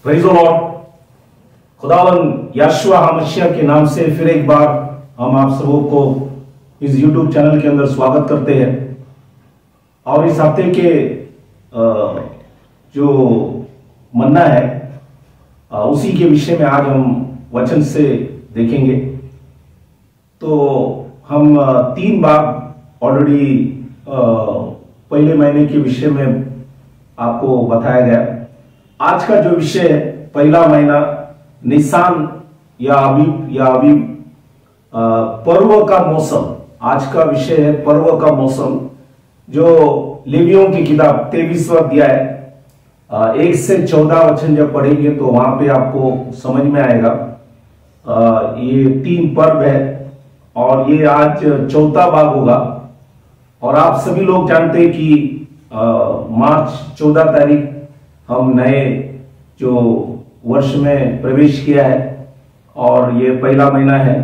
Praise the Lord. खुदावन यहोशुआ हमशिया के नाम से फिर एक बार हम आप सबों को इस YouTube चैनल के अंदर स्वागत करते हैं। और इस हफ्ते के जो मन्ना है उसी के विषय में आज हम वचन से देखेंगे। तो हम 3 बार ऑलरेडी पहले महीने के विषय में आपको बताया गया। आज का जो विषय है, पहला महीना निसान या अबीब पर्व का मौसम। आज का विषय है पर्व का मौसम, जो लेवियों की किताब 23वां अध्याय 1 से 14 वचन जब पढ़ेंगे तो वहां पे आपको समझ में आएगा। ये 3 पर्व है और ये आज 4था भाग होगा। और आप सभी लोग जानते हैं कि मार्च 14 तारीख हम नए जो वर्ष में प्रवेश किया है और ये पहला महीना है,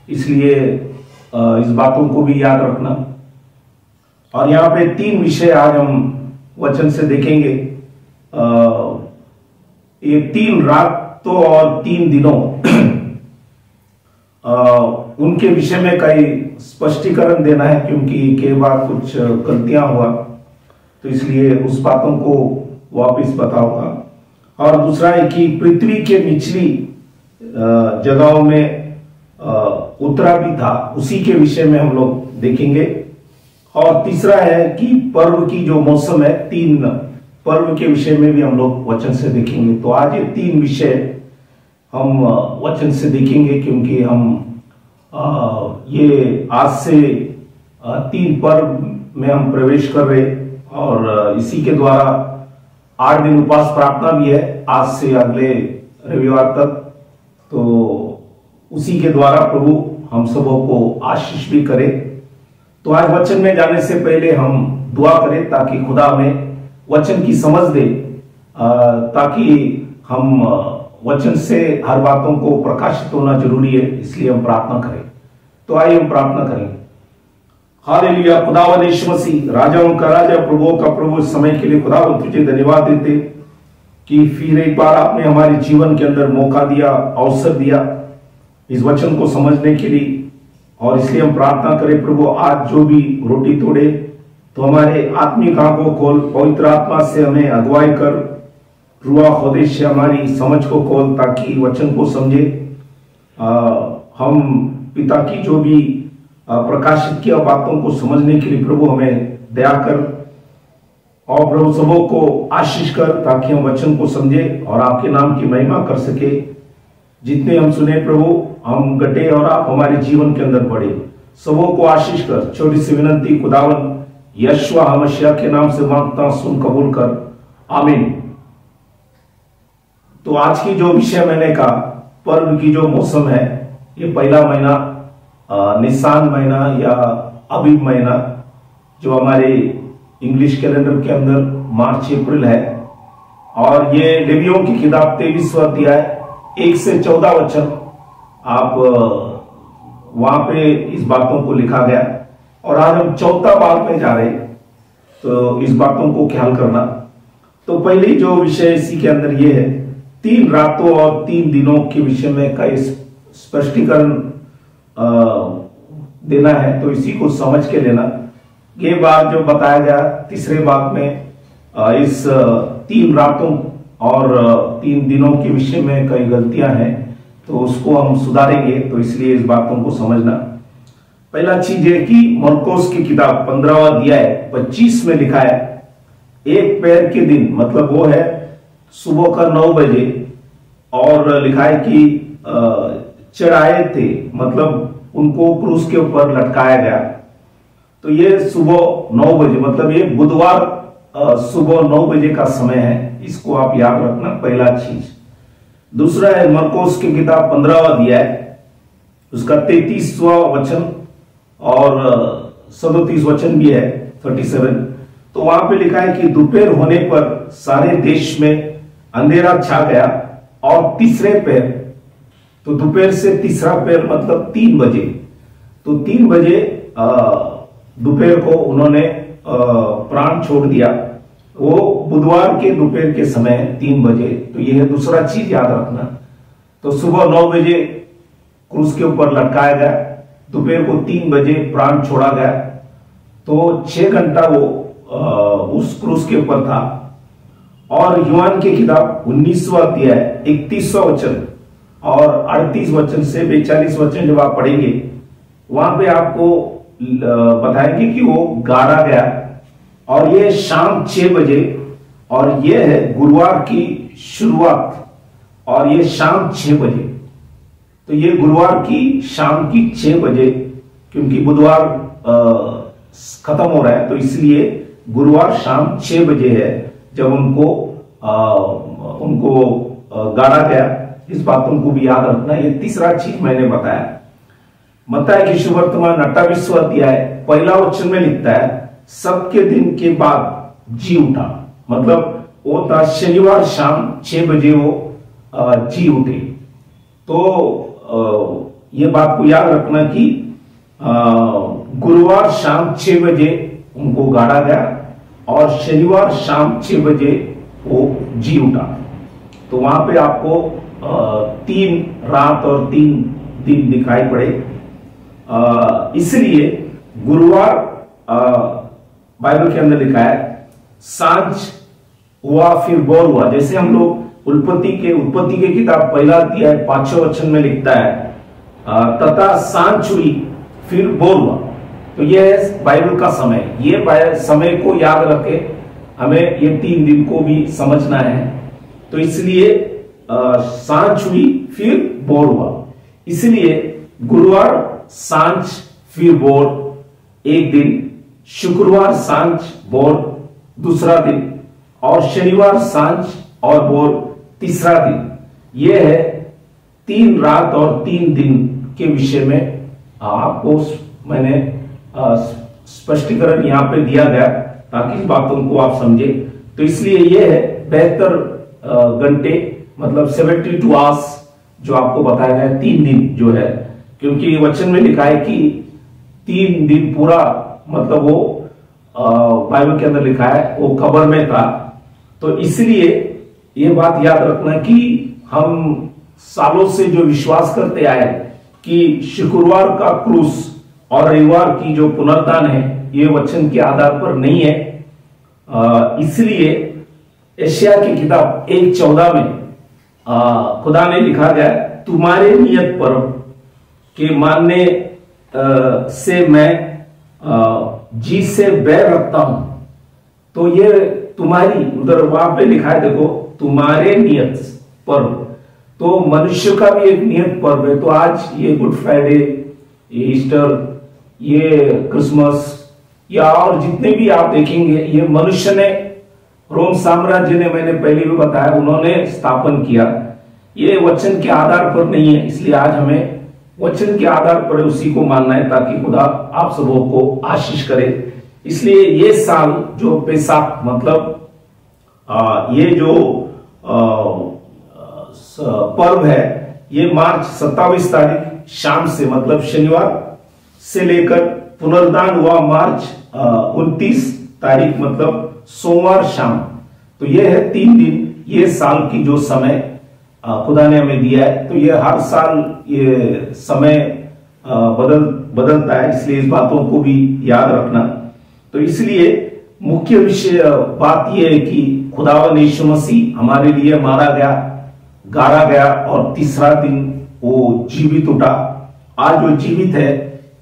इसलिए इस बातों को भी याद रखना। और यहाँ पे 3 विषय आज हम वचन से देखेंगे। ये 3 रातों और 3 दिनों उनके विषय में कई स्पष्टीकरण देना है, क्योंकि कई बार कुछ गलतियां हुआ तो इसलिए उस बातों को वापस बताऊंगा। और दूसरा है कि पृथ्वी के निचली जगहों में उतरा भी था, उसी के विषय में हम लोग देखेंगे। और तीसरा है कि पर्व की जो मौसम है, 3 पर्व के विषय में भी हम लोग वचन से देखेंगे। तो आज ये 3 विषय हम वचन से देखेंगे, क्योंकि हम ये आज से 3 पर्व में हम प्रवेश कर रहे और इसी के द्वारा 8 दिन उपवास प्रार्थना भी है आज से अगले रविवार तक। तो उसी के द्वारा प्रभु हम सबों को आशीष भी करे। तो आज वचन में जाने से पहले हम दुआ करें ताकि खुदा हमें वचन की समझ दे, ताकि हम वचन से हर बातों को प्रकाशित होना जरूरी है, इसलिए हम प्रार्थना करें। तो आइए हम प्रार्थना करें। हालेलुया। खुदावंद यीशु मसीह, राजाओं का राजा, प्रभुओं का प्रभु, इस समय के लिए खुदावंद तुझे धन्यवाद देते कि फिर एक बार आपने हमारे जीवन के अंदर मौका दिया, अवसर दिया इस वचन को समझने के लिए। और इसलिए हम प्रार्थना करें प्रभु, आज जो भी रोटी तोड़े तो हमारे आत्मिक आंखों खोल, पवित्र आत्मा से हमें अगुवाई कर, रुआ खुदेश से हमारी समझ को खोल, ताकि वचन को समझे। हम पिता की जो भी प्रकाशित किया बातों को समझने के लिए प्रभु हमें दया कर, और प्रभु सबों को आशीष कर, ताकि हम वचन को समझे और आपके नाम की महिमा कर सके। जितने हम सुने प्रभु हम गटे और आप हमारे जीवन के अंदर बढ़े। सबों को आशीष कर। छोटी सी विनंती खुदावन यहोशुआ हमशिया के नाम से मांगता, सुन कबूल कर, आमीन। तो आज की जो विषय मैंने कहा, पर्व की जो मौसम है, ये पहला महीना निसान महीना या अबीब महीना, जो हमारे इंग्लिश कैलेंडर के अंदर मार्च अप्रैल है। और ये लेवियों की किताब 23वां अध्याय 1 से 14 वचन, आप वहां पे इस बातों को लिखा गया। और आज हम 4था भाग में जा रहे, तो इस बातों को ख्याल करना। तो पहली जो विषय इसी के अंदर ये है, 3 रातों और 3 दिनों के विषय में कई स्पष्टीकरण देना है, तो इसी को समझ के लेना। ये बात जो बताया गया तीसरे भाग में, इस 3 रातों और 3 दिनों के विषय में कई गलतियां हैं, तो उसको हम सुधारेंगे। तो इसलिए इस बातों को समझना। पहला चीज है कि मरकोस की किताब 15वां अध्याय 25 में लिखा है, 1 पैर के दिन, मतलब वो है सुबह का 9 बजे। और लिखा है कि चढ़ाए थे, मतलब उनको क्रूस के ऊपर लटकाया गया। तो ये सुबह 9 बजे, मतलब ये बुधवार सुबह 9 बजे का समय है। इसको आप याद रखना, पहला चीज। दूसरा है मरकोस की किताब 15वां अध्याय, उसका 33वां वचन और 37 वचन भी है, 37। तो वहां पे लिखा है कि दोपहर होने पर सारे देश में अंधेरा छा गया और तीसरे पैर, तो दोपहर से तीसरा पैर मतलब 3 बजे, तो 3 बजे दोपहर को उन्होंने प्राण छोड़ दिया। वो बुधवार के दोपहर के समय 3 बजे। तो यह है दूसरा चीज याद रखना। तो सुबह 9 बजे क्रूस के ऊपर लटकाया गया, दोपहर को 3 बजे प्राण छोड़ा गया। तो 6 घंटा वो उस क्रूस के ऊपर था। और यूहान की किताब 19वां अध्याय 31वां वचन और 38 वचन से 42 वचन जब आप पढ़ेंगे, वहां पे आपको बताएंगे कि वो गाड़ा गया और ये शाम 6 बजे, और ये है गुरुवार की शुरुआत, और ये शाम 6 बजे। तो ये गुरुवार की शाम की 6 बजे, क्योंकि बुधवार खत्म हो रहा है, तो इसलिए गुरुवार शाम 6 बजे है जब उनको गाड़ा गया। इस बातों को भी याद रखना। ये तीसरा चीज मैंने बताया। मत्ती की सुवर्तमान 28वां अध्याय 1 वचन में लिखता है, सबके दिन के बाद जी उठा। मतलब वो था शनिवार शाम 6 बजे वो जी उठे। तो ये बात को याद रखना कि गुरुवार शाम 6 बजे उनको गाड़ा गया और शनिवार शाम 6 बजे वो जी उठा। तो वहां पे आपको 3 रात और 3 दिन दिखाई पड़े। इसलिए गुरुवार बाइबल के अंदर लिखा है सांझ हुआ फिर बोर हुआ। जैसे हम लोग उत्पत्ति के किताब 1 अध्याय 5वें वचन में लिखता है तथा सांझ हुई फिर बोर हुआ। तो यह है बाइबल का समय। ये समय को याद रखे, हमें ये 3 दिन को भी समझना है। तो इसलिए सांझ हुई फिर बोर हुआ। इसलिए गुरुवार सांझ फिर बोर एक दिन, शुक्रवार सांझ बोर दूसरा दिन, और शनिवार सांझ और बोर तीसरा दिन। यह है 3 रात और 3 दिन के विषय में आपको मैंने स्पष्टीकरण यहां पे दिया गया ताकि इस बातों को आप समझे। तो इसलिए यह है 72 घंटे, मतलब 72 आवर्स जो आपको बताया गया 3 दिन जो है, क्योंकि वचन में लिखा है कि 3 दिन पूरा, मतलब वो बाइबल के अंदर लिखा है वो कब्र में था। तो इसलिए ये बात याद रखना कि हम सालों से जो विश्वास करते आए कि शुक्रवार का क्रूस और रविवार की जो पुनरुत्थान है ये वचन के आधार पर नहीं है। इसलिए यशायाह की किताब 1:14 में खुदा ने लिखा गया, तुम्हारे नियत पर्व के मानने से मैं जी से बैर रखता हूं। तो ये तुम्हारी, उधर वहां पे लिखा है देखो, तुम्हारे नियत पर्व। तो मनुष्य का भी एक नियत पर्व है। तो आज ये गुड फ्राइडे, ये ईस्टर, ये क्रिसमस, या और जितने भी आप देखेंगे ये मनुष्य ने, रोम साम्राज्य ने, मैंने पहले भी बताया, उन्होंने स्थापन किया। ये वचन के आधार पर नहीं है। इसलिए आज हमें वचन के आधार पर उसी को मानना है ताकि खुदा आप सबों को आशीष करे। इसलिए ये साल जो पैसाख, मतलब ये जो पर्व है, ये मार्च 27 तारीख शाम से, मतलब शनिवार से लेकर पुनरुत्थान हुआ मार्च 29 तारीख, मतलब सोमवार शाम। तो ये है 3 दिन, ये साल की जो समय खुदा ने हमें दिया है। तो ये हर साल ये समय बदलता है, इसलिए इस बातों को भी याद रखना। तो इसलिए मुख्य विषय बात यह है कि खुदावंद यीशु मसीह हमारे लिए मारा गया, गाड़ा गया और तीसरा दिन वो जीवित उठा। आज वो जीवित है,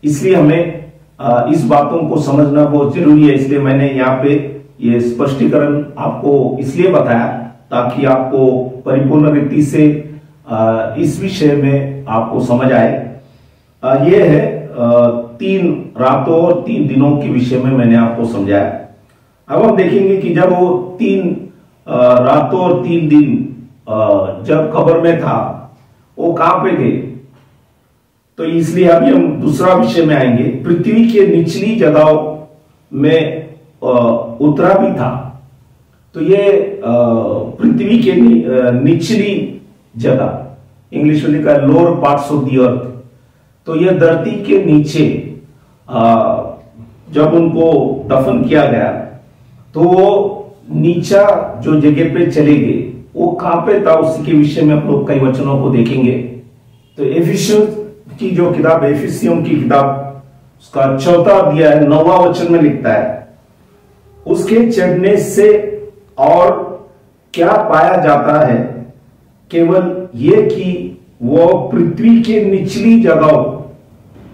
इसलिए हमें इस बातों को समझना बहुत जरूरी है। इसलिए मैंने यहाँ पे ये स्पष्टीकरण आपको इसलिए बताया ताकि आपको परिपूर्ण रीति से इस विषय में आपको समझ आए। ये है 3 रातों और 3 दिनों के विषय में मैंने आपको समझाया। अब हम देखेंगे कि जब वो 3 रातों और 3 दिन जब कब्र में था, वो कहां पे गए? तो इसलिए अभी हम दूसरा विषय में आएंगे। पृथ्वी के निचली जगहों में उतरा भी था। तो ये पृथ्वी के निचली जगह, इंग्लिश में लिखा है lower parts of the earth. तो ये धरती के नीचे जब उनको दफन किया गया तो वो नीचा जो जगह पे चले गए वो कहां पे था, उसी के विषय में हम लोग कई वचनों को देखेंगे। तो एफिसियंस की जो किताब, एफिसियों की किताब, उसका 4वां अध्याय 9वां वचन में लिखता है, उसके चढ़ने से और क्या पाया जाता है, केवल ये कि वो पृथ्वी के निचली जगहों,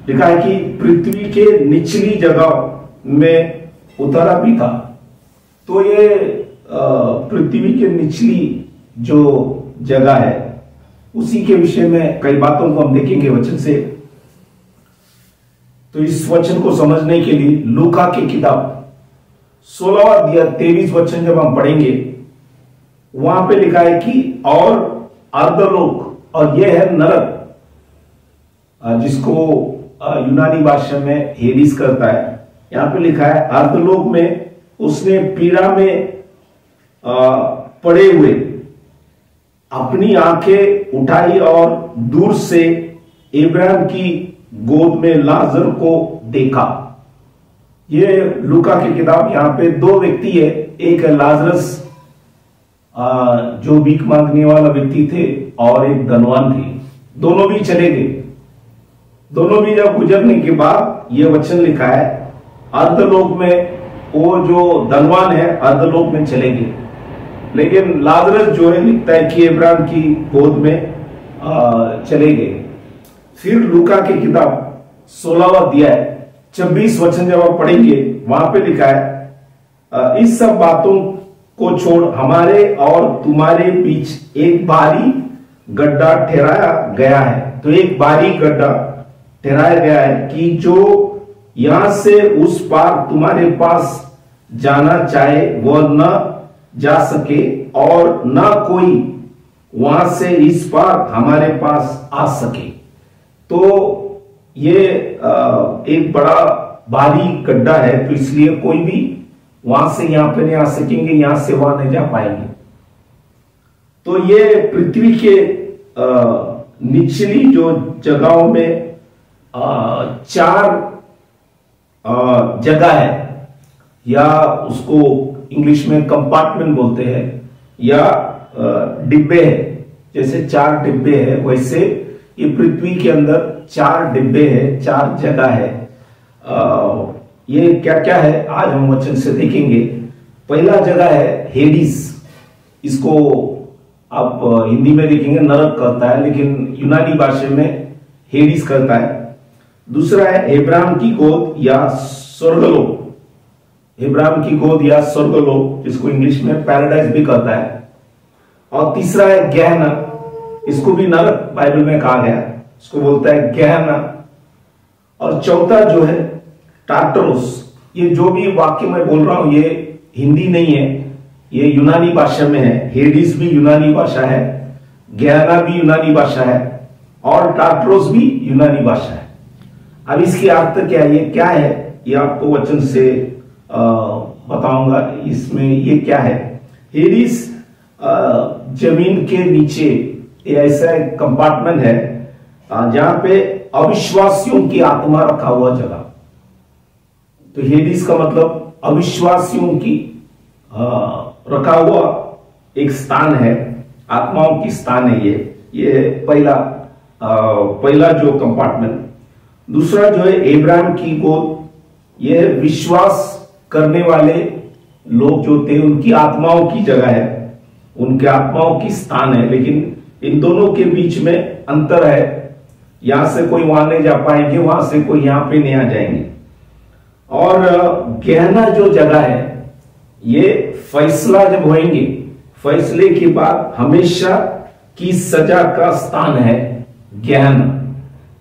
लिखा है कि पृथ्वी के निचली जगह में उतरा भी था। तो ये पृथ्वी के निचली जो जगह है उसी के विषय में कई बातों को हम देखेंगे वचन से। तो इस वचन को समझने के लिए लूका की किताब 16वां अध्याय 23 वचन जब हम पढ़ेंगे, वहां पे लिखा है कि और अर्धलोक, और यह है नरक, जिसको यूनानी भाषा में हेडिस करता है। यहां पे लिखा है अर्धलोक में उसने पीड़ा में पड़े हुए अपनी आंखें उठाई और दूर से इब्राहिम की गोद में लाजर को देखा। ये लूका की किताब, यहां पे दो व्यक्ति है, एक है लाजरस जो भीख मांगने वाला व्यक्ति थे, और एक धनवान थे। दोनों भी चले गए। दोनों भी जब गुजरने के बाद ये वचन लिखा है, अर्धलोक में वो जो धनवान है अर्धलोक में चले गए, लेकिन लाजरस जो है लिखता है कि इब्राहिम की गोद में चले गए। फिर लूका की किताब 16वां अध्याय 26 वचन जब आप पढ़ेंगे, वहां पे लिखा है, इस सब बातों को छोड़ हमारे और तुम्हारे बीच एक भारी गड्ढा ठहराया गया है। तो एक भारी गड्ढा ठहराया गया है कि जो यहां से उस पार तुम्हारे पास जाना चाहे वह न जा सके, और न कोई वहां से इस पार हमारे पास आ सके। तो ये एक बड़ा भारी गड्ढा है, तो इसलिए कोई भी वहां से यहां पे नहीं आ सकेंगे, यहां से वहां नहीं जा पाएंगे। तो ये पृथ्वी के निचली जो जगहों में 4 जगह है, या उसको इंग्लिश में कंपार्टमेंट बोलते हैं, या डिब्बे है। जैसे 4 डिब्बे है, वैसे ये पृथ्वी के अंदर 4 डिब्बे है, 4 जगह है। ये क्या क्या है आज हम वचन से देखेंगे। पहला जगह है हेडिस, इसको आप हिंदी में देखेंगे नरक कहता है, लेकिन यूनानी भाषा में हेडिस कहता है। दूसरा है इब्राहिम की गोद या स्वर्गलोक, इब्राहिम की गोद या स्वर्गलोक, जिसको इंग्लिश में पैराडाइज भी कहता है। और तीसरा है गहना, इसको भी नरक बाइबल में कहा गया, इसको बोलता है गहना। और चौथा जो है टार्टरोस। ये जो भी वाक्य मैं बोल रहा हूं ये हिंदी नहीं है, ये यूनानी भाषा में है। हेडिस भी यूनानी भाषा है, गहना भी यूनानी भाषा है, और टार्टरोस भी यूनानी भाषा है। अब इसकी अर्थ क्या है, ये क्या है, ये आपको वचन से बताऊंगा। इसमें ये क्या है, हेडिस जमीन के नीचे ऐसा एक कंपार्टमेंट है जहां पे अविश्वासियों की आत्मा रखा हुआ जगह। तो हेडिस का मतलब अविश्वासियों की रखा हुआ एक स्थान है, आत्माओं की स्थान है ये पहला जो कंपार्टमेंट। दूसरा जो है इब्राहिम की गोद, ये विश्वास करने वाले लोग जो थे उनकी आत्माओं की जगह है, उनके आत्माओं की स्थान है। लेकिन इन दोनों के बीच में अंतर है, यहां से कोई वहां नहीं जा पाएंगे, वहां से कोई यहां पे नहीं आ जाएंगे। और गहना जो जगह है, ये फैसला जब होएंगे, फैसले के बाद हमेशा की सजा का स्थान है गहना।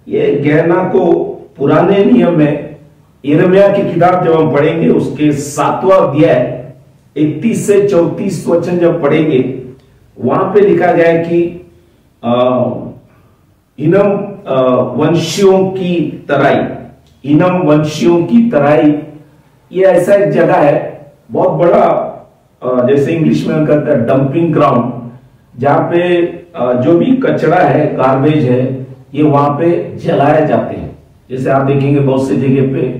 ये गहना को पुराने नियम में यिर्मयाह की किताब जब हम पढ़ेंगे, उसके 7वां अध्याय 31 से 34 वचन जब पढ़ेंगे, वहां पे लिखा गया है कि इनम वंशियों की तराई, इनम वंशियों की तराई, ये ऐसा एक जगह है बहुत बड़ा, जैसे इंग्लिश में कहता है डंपिंग ग्राउंड, जहां पे जो भी कचरा है, गार्बेज है, ये वहां पे जलाए जाते हैं। जैसे आप देखेंगे बहुत से जगह पे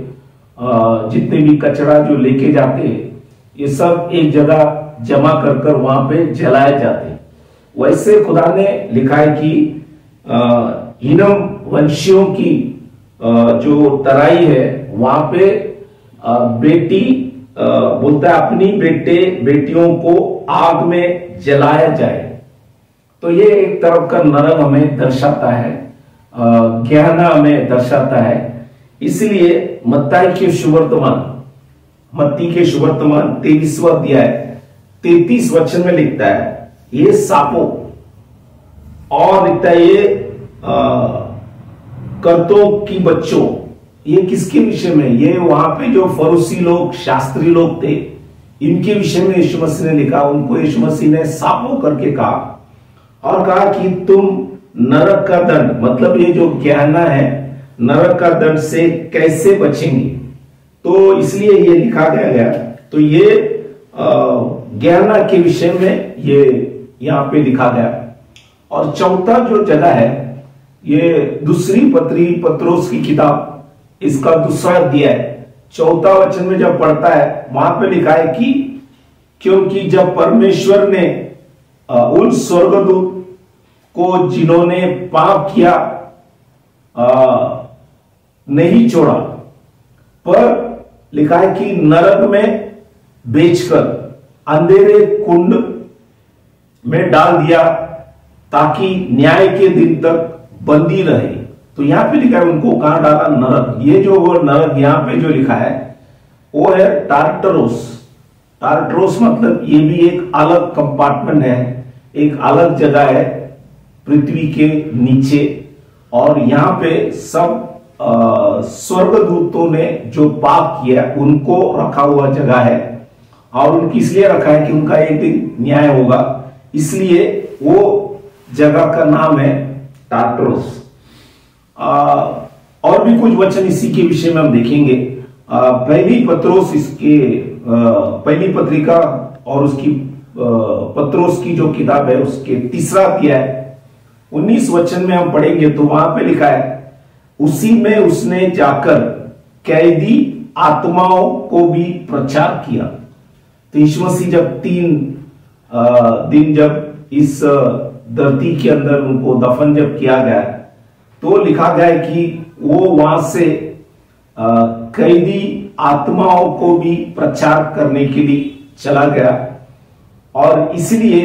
जितने भी कचरा जो लेके जाते हैं, ये सब एक जगह जमा कर कर वहां पे जलाए जाते हैं। वैसे खुदा ने लिखा है कि हिनम वंशियों की जो तराई है वहां पे बेटी बोलता है अपनी बेटियों को आग में जलाया जाए। तो ये एक तरफ का नरक हमें दर्शाता है, ज्ञाना हमें दर्शाता है। इसलिए मत्ती के सुवर्तमान 23वां अध्याय 33 वचन में लिखता है ये सापों, और लिखता है ये कर्तों की बच्चों। ये किसके विषय में? ये वहां पे जो फरूसी लोग, शास्त्री लोग थे, इनके विषय में यीशु मसीह ने लिखा। उनको यीशु मसीह ने सापों करके कहा और कहा कि तुम नरक का दंड, मतलब ये जो ज्ञाना है, नरक का दंड से कैसे बचेंगे। तो इसलिए ये लिखा गया। तो ये ज्ञाना के विषय में ये यहां पे लिखा गया। और चौथा जो जगह है ये दूसरी पत्री पत्रोस की किताब, इसका दूसरा अध्याय 4 वचन में जब पढ़ता है वहां पे लिखा है कि क्योंकि जब परमेश्वर ने उन स्वर्गदूत को जिन्होंने पाप किया नहीं छोड़ा, पर लिखा है कि नरक में बेचकर अंधेरे कुंड में डाल दिया ताकि न्याय के दिन तक बंदी रहे। तो यहां पे लिखा है उनको कहां डाला? नरक। ये जो वो नरक यहां पे जो लिखा है वो है टार्टरोस। टार्टरोस मतलब ये भी एक अलग कंपार्टमेंट है, एक अलग जगह है पृथ्वी के नीचे। और यहाँ पे सब स्वर्गदूतों ने जो पाप किया उनको रखा हुआ जगह है, और उनकी इसलिए रखा है कि उनका एक दिन न्याय होगा, इसलिए वो जगह का नाम है टार्टरोस। और भी कुछ वचन इसी के विषय में हम देखेंगे। पहली पत्रोस, इसके पहली पत्रिका और उसकी पत्रोस की जो किताब है उसके 3रा अध्याय 19 वचन में हम पढ़ेंगे। तो वहां पे लिखा है उसी में उसने जाकर कैदी आत्माओं को भी प्रचार किया। तो यीशु मसीह जब 3 दिन जब इस धरती के अंदर उनको दफन जब किया गया, तो लिखा गया है कि वो वहां से कैदी आत्माओं को भी प्रचार करने के लिए चला गया। और इसलिए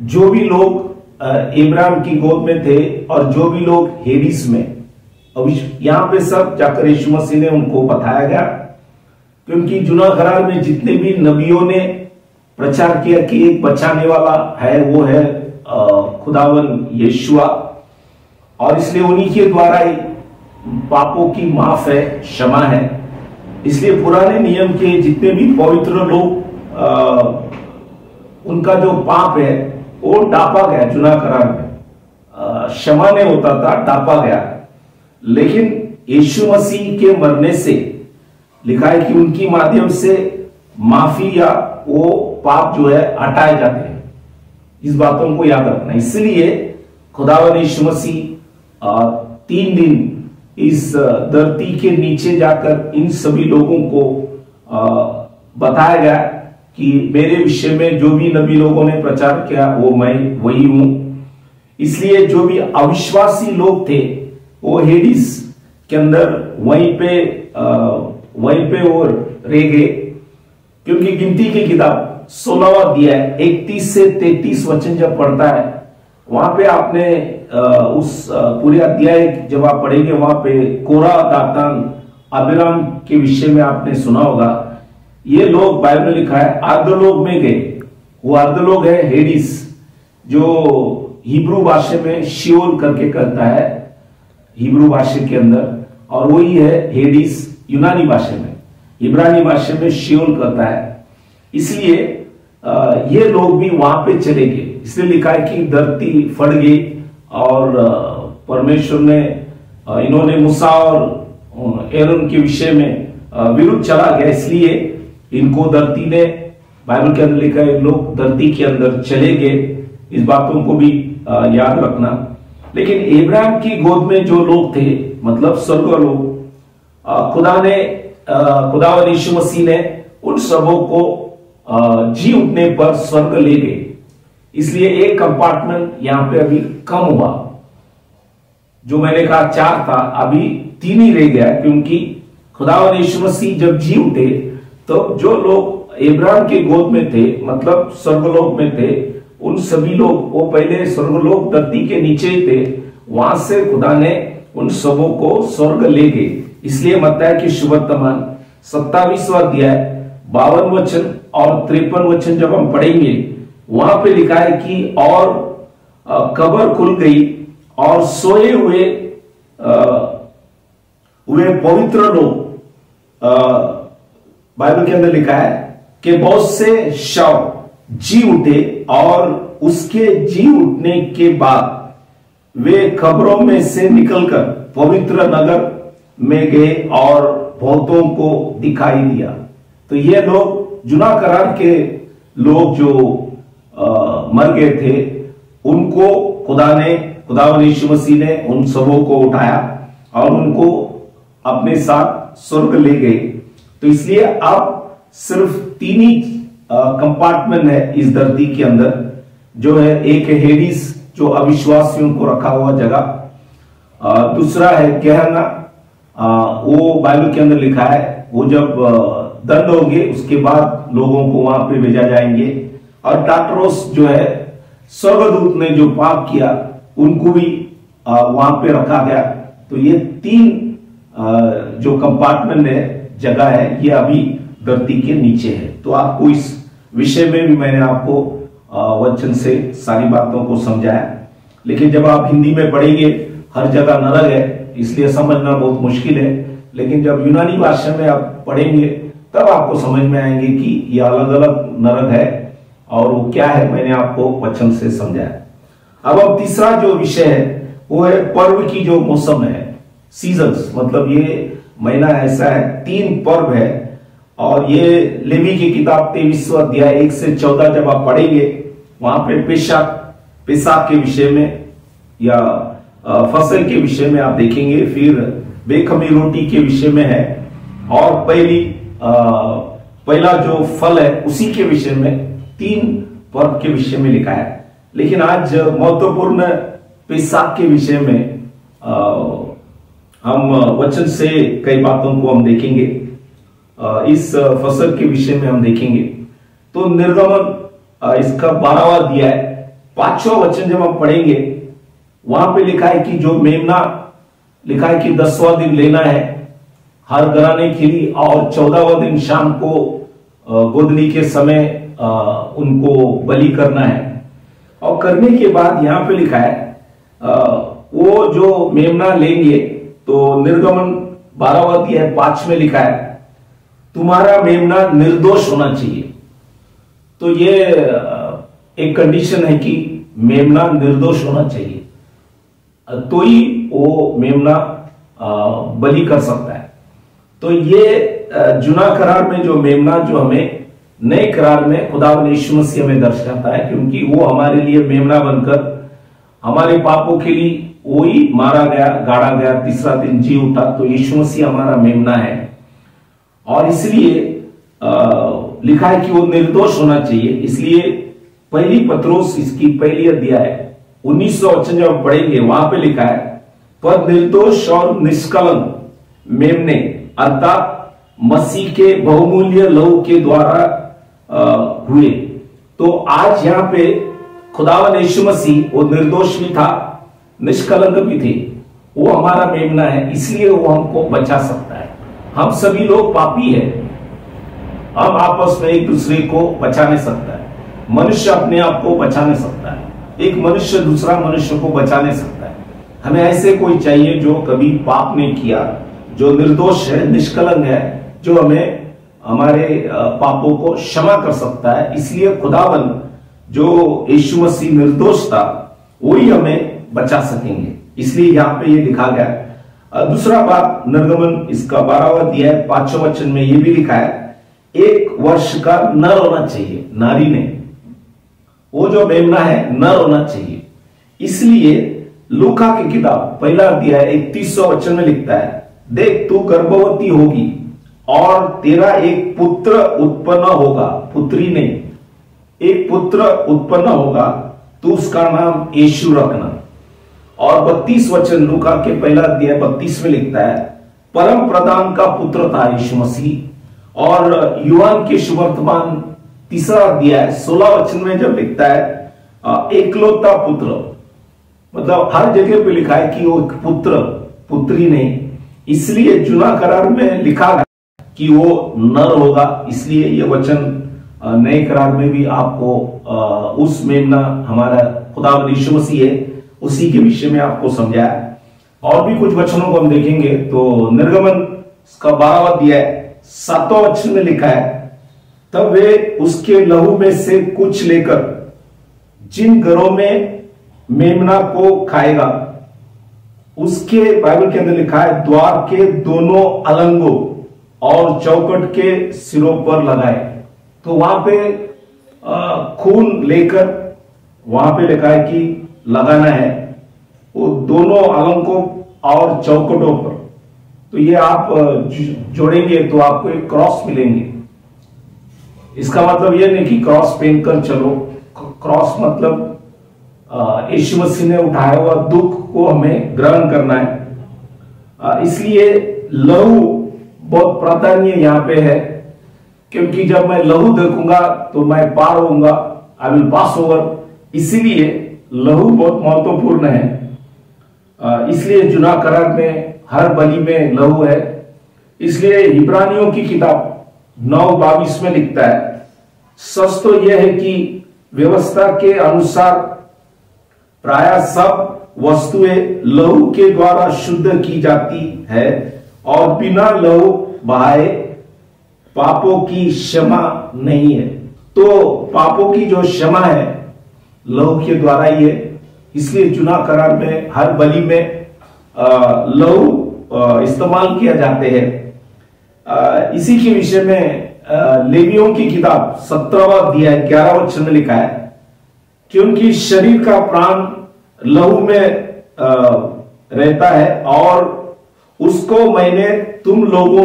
जो भी लोग इब्राहिम की गोद में थे और जो भी लोग हेडिस में, अब यहां पे सब जाकर यीशु मसीह ने उनको बताया गया, क्योंकि जुना करार में जितने भी नबियों ने प्रचार किया कि एक बचाने वाला है, वो है खुदावन यीशुआ, और इसलिए उन्हीं के द्वारा ही पापों की माफ है, क्षमा है। इसलिए पुराने नियम के जितने भी पवित्र लोग उनका जो पाप है वो डापा गया जुना करार में, क्षमा नहीं होता था, डापा गया। लेकिन यीशु मसीह के मरने से लिखा है कि उनकी माध्यम से माफी या वो पाप जो है हटाए जाते हैं। इस बातों को याद रखना। इसलिए खुदावन यीशु मसीह 3 दिन इस धरती के नीचे जाकर इन सभी लोगों को बताया गया कि मेरे विषय में जो भी नबी लोगों ने प्रचार किया वो मैं वही हूं। इसलिए जो भी अविश्वासी लोग थे वो हेडिस के अंदर वहीं पे वो रह गए, क्योंकि गिनती की किताब 16वां अध्याय 31 से 33 वचन जब पढ़ता है वहां पे आपने उस पूरे अध्याय जब आप पढ़ेंगे वहां पे कोरा, दातान, अबिराम के विषय में आपने सुना होगा। ये लोग बाइबल में लिखा है अर्धलोक में गए। वो अर्धलोक है हेडिस, जो हिब्रू भाषा में शियोल करके कहता है हिब्रू भाषा के अंदर, और वही है हेडिस यूनानी भाषा में, इब्रानी भाषा में शियोल कहता है। इसलिए ये लोग भी वहां पे चले गए। इसलिए लिखा है कि धरती फट गई और परमेश्वर ने इन्होंने मूसा और एरोन के विषय में विरुद्ध चला गया, इसलिए इनको धरती ने, बाइबल के अंदर लिखा है लोग धरती के अंदर चले गए। इस बातों को भी याद रखना। लेकिन इब्राहिम की गोद में जो लोग थे, मतलब स्वर्ग लोग, खुदावन यीशु मसीह ने उन सबों को जी उठने पर स्वर्ग ले गए। इसलिए एक कंपार्टमेंट यहां पे अभी कम हुआ। जो मैंने कहा 4 था, अभी 3 ही रह गया, क्योंकि खुदावंद यीशु मसीह जब जी उठे तो जो लोग इब्राहिम के गोद में थे, मतलब स्वर्गलोक में थे, उन सभी लोग, वो पहले स्वर्गलोक धरती के नीचे ही थे, वहां से खुदा ने उन सबों को स्वर्ग ले गए। इसलिए मत्ती की सुवर्तमान 27वां अध्याय 52 वचन और 53 वचन जब हम पढ़ेंगे, वहां पे लिखा है कि और कब्र खुल गई और सोए हुए पवित्र लोग, बाइबल के अंदर लिखा है कि बहुत से शव जी उठे और उसके जी उठने के बाद वे कब्रों में से निकलकर पवित्र नगर में गए और बहुतों को दिखाई दिया। तो ये लोग जुना करार के लोग जो मर गए थे, उनको खुदावंद यीशु मसीह ने उन सबों को उठाया और उनको अपने साथ स्वर्ग ले गए। तो इसलिए अब सिर्फ 3 ही कंपार्टमेंट है इस धरती के अंदर, जो है एक है हेडिस, जो अविश्वासियों को रखा हुआ जगह, दूसरा है गेहना, वो बाइबल के अंदर लिखा है, वो जब दंड होंगे उसके बाद लोगों को वहां पे भेजा जाएंगे, और टाटरोस जो है स्वर्गदूत ने जो पाप किया उनको भी वहां पे रखा गया। तो ये 3 जो कंपार्टमेंट है, जगह है, ये अभी धरती के नीचे है। तो आपको इस विषय में भी मैंने आपको वचन से सारी बातों को समझाया, लेकिन जब आप हिंदी में पढ़ेंगे हर जगह नरक है, इसलिए समझना बहुत मुश्किल है। लेकिन जब यूनानी भाषा में आप पढ़ेंगे तब आपको समझ में आएंगे कि ये अलग अलग नरक है और वो क्या है, मैंने आपको वचन से समझाया। अब तीसरा जो विषय है वो है पर्व की जो मौसम है, सीजन्स, मतलब ये महीना ऐसा है, 3 पर्व है। और ये लेवी की किताब 23वां अध्याय 1 से 14 जब आप पढ़ेंगे, वहां पे पेशाक के विषय में या फसल के विषय में आप देखेंगे, फिर बेखमी रोटी के विषय में है, और पहला जो फल है उसी के विषय में 3 पर्व के विषय में लिखा है। लेकिन आज महत्वपूर्ण पेशाक के विषय में हम वचन से कई बातों को हम देखेंगे। इस फसल के विषय में हम देखेंगे। तो निर्गमन इसका 12वां अध्याय 5वां वचन जब हम पढ़ेंगे, वहां पे लिखा है कि जो मेमना लिखा है कि 10वां दिन लेना है हर घराने के लिए, और 14वां दिन शाम को गोदली के समय उनको बलि करना है। और करने के बाद यहां पे लिखा है वो जो मेमना लेंगे, तो निर्गमन 12वां अध्याय 5 में लिखा है तुम्हारा मेमना निर्दोष होना चाहिए। तो ये एक कंडीशन है कि मेमना निर्दोष होना चाहिए, तो ही वो मेमना बलि कर सकता है। तो ये जुना करार में जो मेमना, जो हमें नए करार में खुदावंद यीशु मसीह हमें दर्शाता है, क्योंकि वो हमारे लिए मेमना बनकर हमारे पापों के लिए वही मारा गया, गाड़ा गया, तीसरा दिन जी उठा। तो यीशु मसीह हमारा मेमना है, और इसलिए लिखा है कि वो निर्दोष होना चाहिए। इसलिए पहली पत्रोस इसकी पहली अध्याय 19वां वचन जब पढ़ेंगे, वहां पे लिखा है पर निर्दोष और निष्कलंक मेमने, अर्थात मसीह के बहुमूल्य लहू के द्वारा हुए। तो आज यहाँ पे खुदावंद यीशु मसीह वो निर्दोष भी था, निष्कलंक भी थे, वो हमारा मेमना है, इसलिए वो हमको बचा सकता है। हम सभी लोग पापी है, हम आपस में एक दूसरे को बचा नहीं सकता है। मनुष्य अपने आप को बचा नहीं सकता है, एक मनुष्य दूसरा मनुष्य को बचा नहीं सकता है। हमें ऐसे कोई चाहिए जो कभी पाप नहीं किया, जो निर्दोष है, निष्कलंक है, जो हमें हमारे पापों को क्षमा कर सकता है। इसलिए खुदावंद जो यीशु मसीह निर्दोष था, वही हमें बचा सकेंगे। इसलिए यहाँ पे ये लिखा गया। दूसरा बात, निर्गमन इसका 12वां अध्याय 5वां वचन में ये भी लिखा है 1 वर्ष का नर होना चाहिए, नारी ने, वो जो मेमना है नर होना चाहिए। इसलिए लूका की किताब 1 अध्याय 31वां वचन में लिखता है, देख तू गर्भवती होगी और तेरा एक पुत्र उत्पन्न होगा, पुत्री नहीं, एक पुत्र उत्पन्न होगा, तो उसका नाम यीशु रखना। और 32 वचन लूका के पहला अध्याय 32 में लिखता है, परम प्रधान का पुत्र था यीशु मसीह। और यूहन्ना के सुवर्तमान तीसरा अध्याय 16 वचन में जब लिखता है एकलौता पुत्र, मतलब हर जगह पे लिखा है कि वो एक पुत्र, पुत्री नहीं। इसलिए जुना करार में लिखा गया कि वो नर होगा, इसलिए ये वचन नए करार में भी आपको उस मेमना हमारा खुदा यीशु मसीह है उसी के विषय में आपको समझाया। और भी कुछ वचनों को हम देखेंगे तो निर्गमन का 12वां अध्याय 7वां वचन में लिखा है, तब वे उसके लहू में से कुछ लेकर जिन घरों में मेमना को खाएगा, उसके बाइबल के अंदर लिखा है द्वार के दोनों अलंगों और चौखट के सिरों पर लगाए। तो वहां पे खून लेकर वहां पे लिखा है कि लगाना है वो दोनों अलंगों और चौखटों पर। तो ये आप जोड़ेंगे तो आपको एक क्रॉस मिलेंगे। इसका मतलब ये नहीं कि क्रॉस पहनकर चलो, क्रॉस मतलब यीशु मसीह ने उठाया हुआ दुख को हमें ग्रहण करना है। इसलिए लहू बहुत प्राधान्य यहाँ पे है, क्योंकि जब मैं लहू देखूंगा तो मैं पार होऊंगा, आई विल पास ओवर। इसीलिए लहू बहुत महत्वपूर्ण है। इसलिए जुना करार में हर बलि में लहू है। इसलिए इब्रानियों की किताब 9:22 में लिखता है, सच तो यह है कि व्यवस्था के अनुसार प्राय सब वस्तुएं लहू के द्वारा शुद्ध की जाती है और बिना लहू बहाए पापों की क्षमा नहीं है। तो पापों की जो क्षमा है लहू के द्वारा ही है। इसलिए जुना करार में हर बलि में लहू इस्तेमाल किया जाते हैं। इसी के विषय में लेवियों की किताब 17वां अध्याय 11 वचन में लिखा है, क्योंकि शरीर का प्राण लहू में रहता है और उसको मैंने तुम लोगों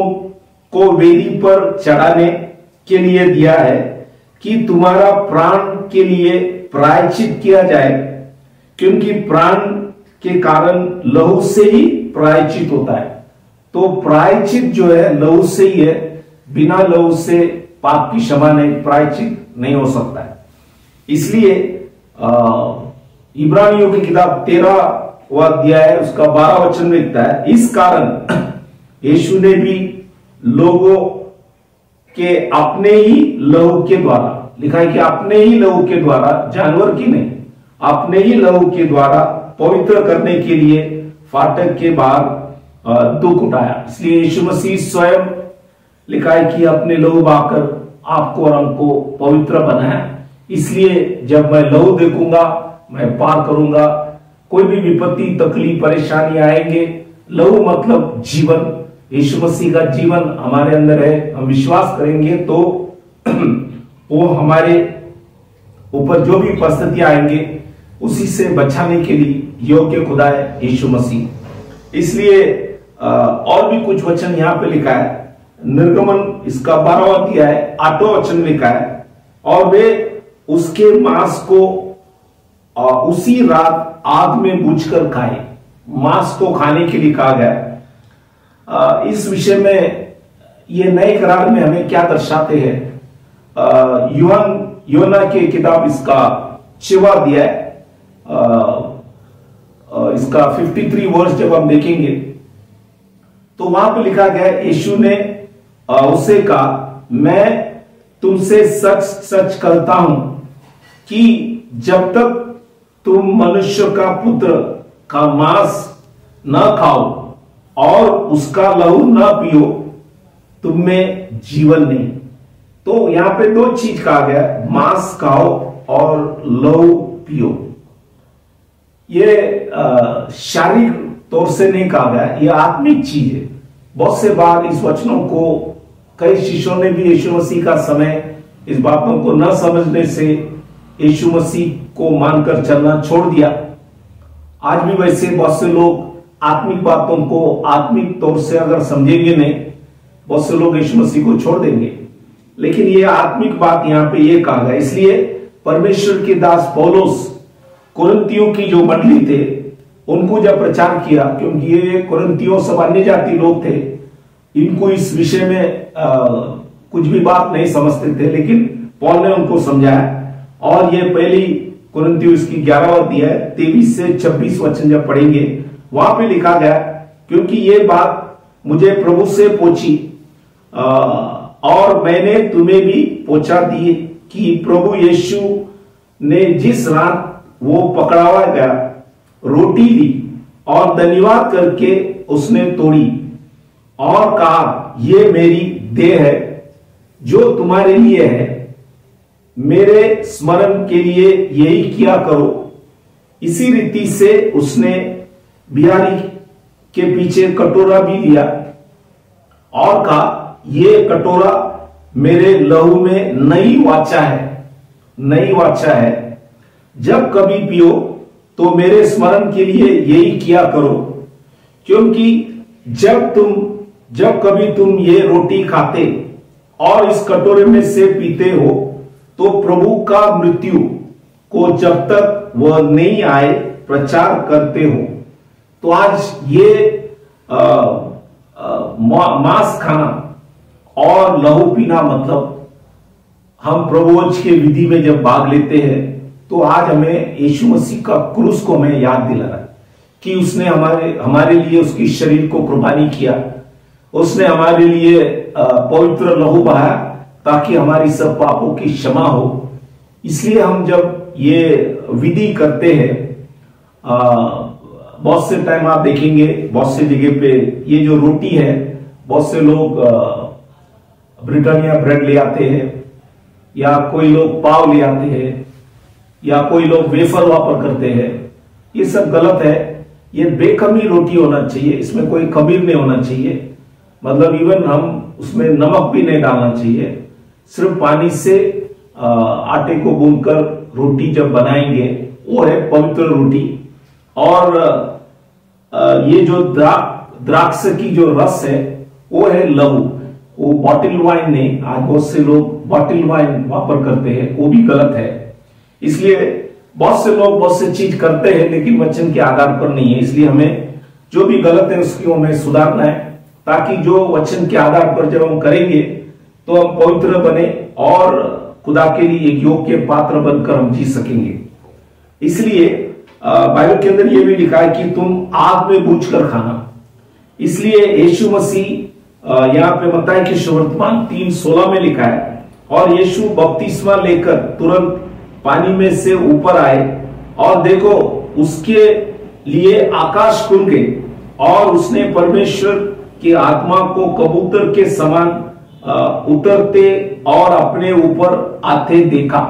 को वेदी पर चढ़ाने के लिए दिया है कि तुम्हारा प्राण के लिए प्रायश्चित किया जाए, क्योंकि प्राण के कारण लहू से ही प्रायश्चित होता है। तो प्रायश्चित जो है लहू से ही है, बिना लहू से पाप की क्षमा नहीं, प्रायश्चित नहीं हो सकता है। इसलिए इब्रानियों की किताब 13वां अध्याय उसका 12 वचन में लिखता है, इस कारण यीशु ने भी लोगों के अपने ही लहू के द्वारा, लिखा है कि अपने ही लहू के द्वारा, जानवर की नहीं, अपने ही लहू के द्वारा पवित्र करने के लिए फाटक के बाहर दुख उठाया। इसलिए यीशु मसीह स्वयं लिखा है कि अपने लहू बहाकर आपको और हमको पवित्र बनाया। इसलिए जब मैं लहू देखूंगा मैं पार करूंगा। कोई भी विपत्ति, तकलीफ, परेशानी आएंगे, लहू मतलब जीवन, यीशु मसीह का जीवन हमारे अंदर है। हम विश्वास करेंगे तो वो हमारे ऊपर जो भी परिस्थितियां आएंगे उसी से बचाने के लिए योग्य खुदा है यीशु मसीह। इसलिए और भी कुछ वचन यहाँ पे लिखा है, निर्गमन इसका 12वां अध्याय 8वां वचन लिखा है, और वे उसके मांस को उसी रात आग में भूनकर खाए। मांस को खाने के लिए कहा गया। इस विषय में ये नए करार में हमें क्या दर्शाते हैं, योना की किताब इसका 6वां अध्याय इसका 53 वर्ष जब हम देखेंगे तो वहां पे लिखा गया, यीशु ने उससे कहा, मैं तुमसे सच सच कहता हूं कि जब तक तुम मनुष्य का पुत्र का मांस न खाओ और उसका लहू न पियो, तुम में जीवन नहीं। तो यहां पे दो चीज कहा गया, मांस खाओ और लहू पियो। ये शारीरिक तौर से नहीं कहा गया, ये आत्मिक चीज है। बहुत से बार इस वचनों को कई शिष्यों ने भी यीशु मसीह का समय इस बातों को न समझने से यीशु मसीह को मानकर चलना छोड़ दिया। आज भी वैसे बहुत से लोग आत्मिक बातों को आत्मिक तौर से अगर समझेंगे नहीं, बहुत से लोग यीशु मसीह को छोड़ देंगे, लेकिन ये आत्मिक बात यहाँ पे ये कहा गया। इसलिए परमेश्वर के दास पौलुस कुरिन्थियों की जो मंडली थे उनको जब प्रचार किया, क्योंकि ये कुरिन्थियों सब अन्य जाति लोग थे, इनको इस विषय में कुछ भी बात नहीं समझते थे, लेकिन पौल ने उनको समझाया। और ये पहली कुरिन्थियों इसकी 11वां अध्याय 23 से 26 वचन जब पढ़ेंगे, वहां पे लिखा गया, क्योंकि ये बात मुझे प्रभु से पूछी और मैंने तुम्हें भी पहुंचा दी कि प्रभु यीशु ने जिस रात वो पकड़ावा गया रोटी ली और धन्यवाद करके उसने तोड़ी और कहा, ये मेरी देह है जो तुम्हारे लिए है, मेरे स्मरण के लिए यही किया करो। इसी रीति से उसने बिहारी के पीछे कटोरा भी लिया और कहा, ये कटोरा मेरे लहू में नई वाचा है, नई वाचा है। जब कभी पियो तो मेरे स्मरण के लिए यही किया करो, क्योंकि जब कभी तुम ये रोटी खाते और इस कटोरे में से पीते हो तो प्रभु का मृत्यु को जब तक वह नहीं आए प्रचार करते हो। तो आज ये मांस खाना और लहू पीना, मतलब हम प्रभुवच के विधि में जब भाग लेते हैं तो आज हमें यीशु मसीह का क्रूस को हमें याद दिला रहा है कि उसने हमारे लिए उसकी शरीर को कुर्बानी किया, उसने हमारे लिए पवित्र लहू बहाया ताकि हमारी सब पापों की क्षमा हो। इसलिए हम जब ये विधि करते हैं, बहुत से टाइम आप देखेंगे बहुत से जगह पे ये जो रोटी है, बहुत से लोग ब्रिटानिया ब्रेड ले आते हैं, या कोई लोग पाव ले आते हैं, या कोई लोग वेफर वापर करते हैं। ये सब गलत है। ये बेखमीर रोटी होना चाहिए, इसमें कोई खमीर नहीं होना चाहिए, मतलब इवन हम उसमें नमक भी नहीं डालना चाहिए। सिर्फ पानी से आटे को गूंथकर रोटी जब बनाएंगे वो है पवित्र रोटी। और ये जो द्राक्ष की जो रस है वो है लहू, वो बॉटल वाइन नहीं। आज बहुत से लोग बॉटल वाइन वापर करते हैं, वो भी गलत है। इसलिए बहुत से लोग बहुत से चीज करते हैं लेकिन वचन के आधार पर नहीं है। इसलिए हमें जो भी गलत है उसकी हमें सुधारना है, ताकि जो वचन के आधार पर जब हम करेंगे तो हम पवित्र बने और खुदा के लिए एक योग्य पात्र बनकर हम जी सकेंगे। इसलिए बाइबल के अंदर यह भी लिखा है कि तुम आग में बूझ कर खाना। इसलिए यीशु मसीह यहाँ पे मत्ती के सुवर्तमान 3:16 में लिखा है, और यीशु बपतिस्मा लेकर तुरंत पानी में से ऊपर आए और देखो उसके लिए आकाश खुल गए और उसने परमेश्वर की आत्मा को कबूतर के समान उतरते और अपने ऊपर आते देखा।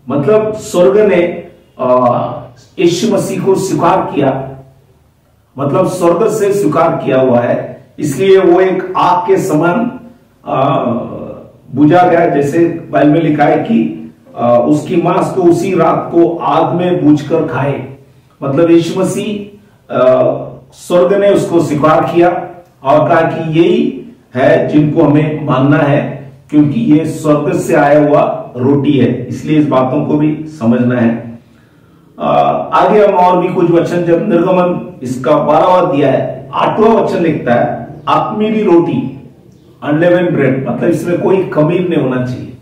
मतलब स्वर्ग ने यीशु मसीह को स्वीकार किया, मतलब स्वर्ग से स्वीकार किया हुआ है। इसलिए वो एक आग के समान बुझा गया, जैसे बाइबल में लिखा है कि उसकी मांस को उसी रात को आग में बूझकर खाए। मतलब यीशु मसीह स्वर्ग ने उसको स्वीकार किया और कहा कि यही है जिनको हमें मानना है, क्योंकि ये स्वर्ग से आया हुआ रोटी है। इसलिए इस बातों को भी समझना है। आगे हम और भी कुछ वचन, जब निर्गमन इसका 12वां अध्याय है 8वां वचन लिखता है, अख़मीरी रोटी अनलेवेन ब्रेड, मतलब इसमें कोई खमीर नहीं होना चाहिए।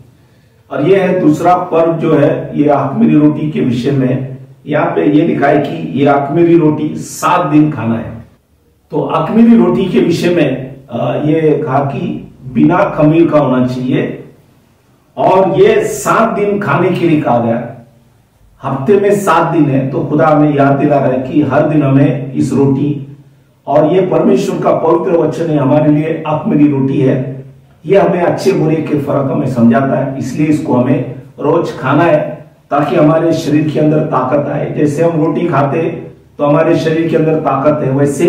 और यह है दूसरा पर्व जो है ये अख़मीरी रोटी के विषय में। यहाँ पे ये लिखा है कि ये अख़मीरी रोटी 7 दिन खाना है। तो अख़मीरी रोटी के विषय में ये कहा कि बिना खमीर का होना चाहिए, और ये 7 दिन खाने के लिए कहा गया। हफ्ते में 7 दिन है, तो खुदा हमें याद दिला रहा है कि हर दिन हमें इस रोटी, और ये परमेश्वर का पवित्र वचन है, हमारे लिए अख़मीरी रोटी है। ये हमें अच्छे बुरे के फर्क हमें समझाता है, इसलिए इसको हमें रोज खाना है ताकि हमारे शरीर के अंदर ताकत आए। जैसे हम रोटी खाते तो हमारे शरीर के अंदर ताकत है, वैसे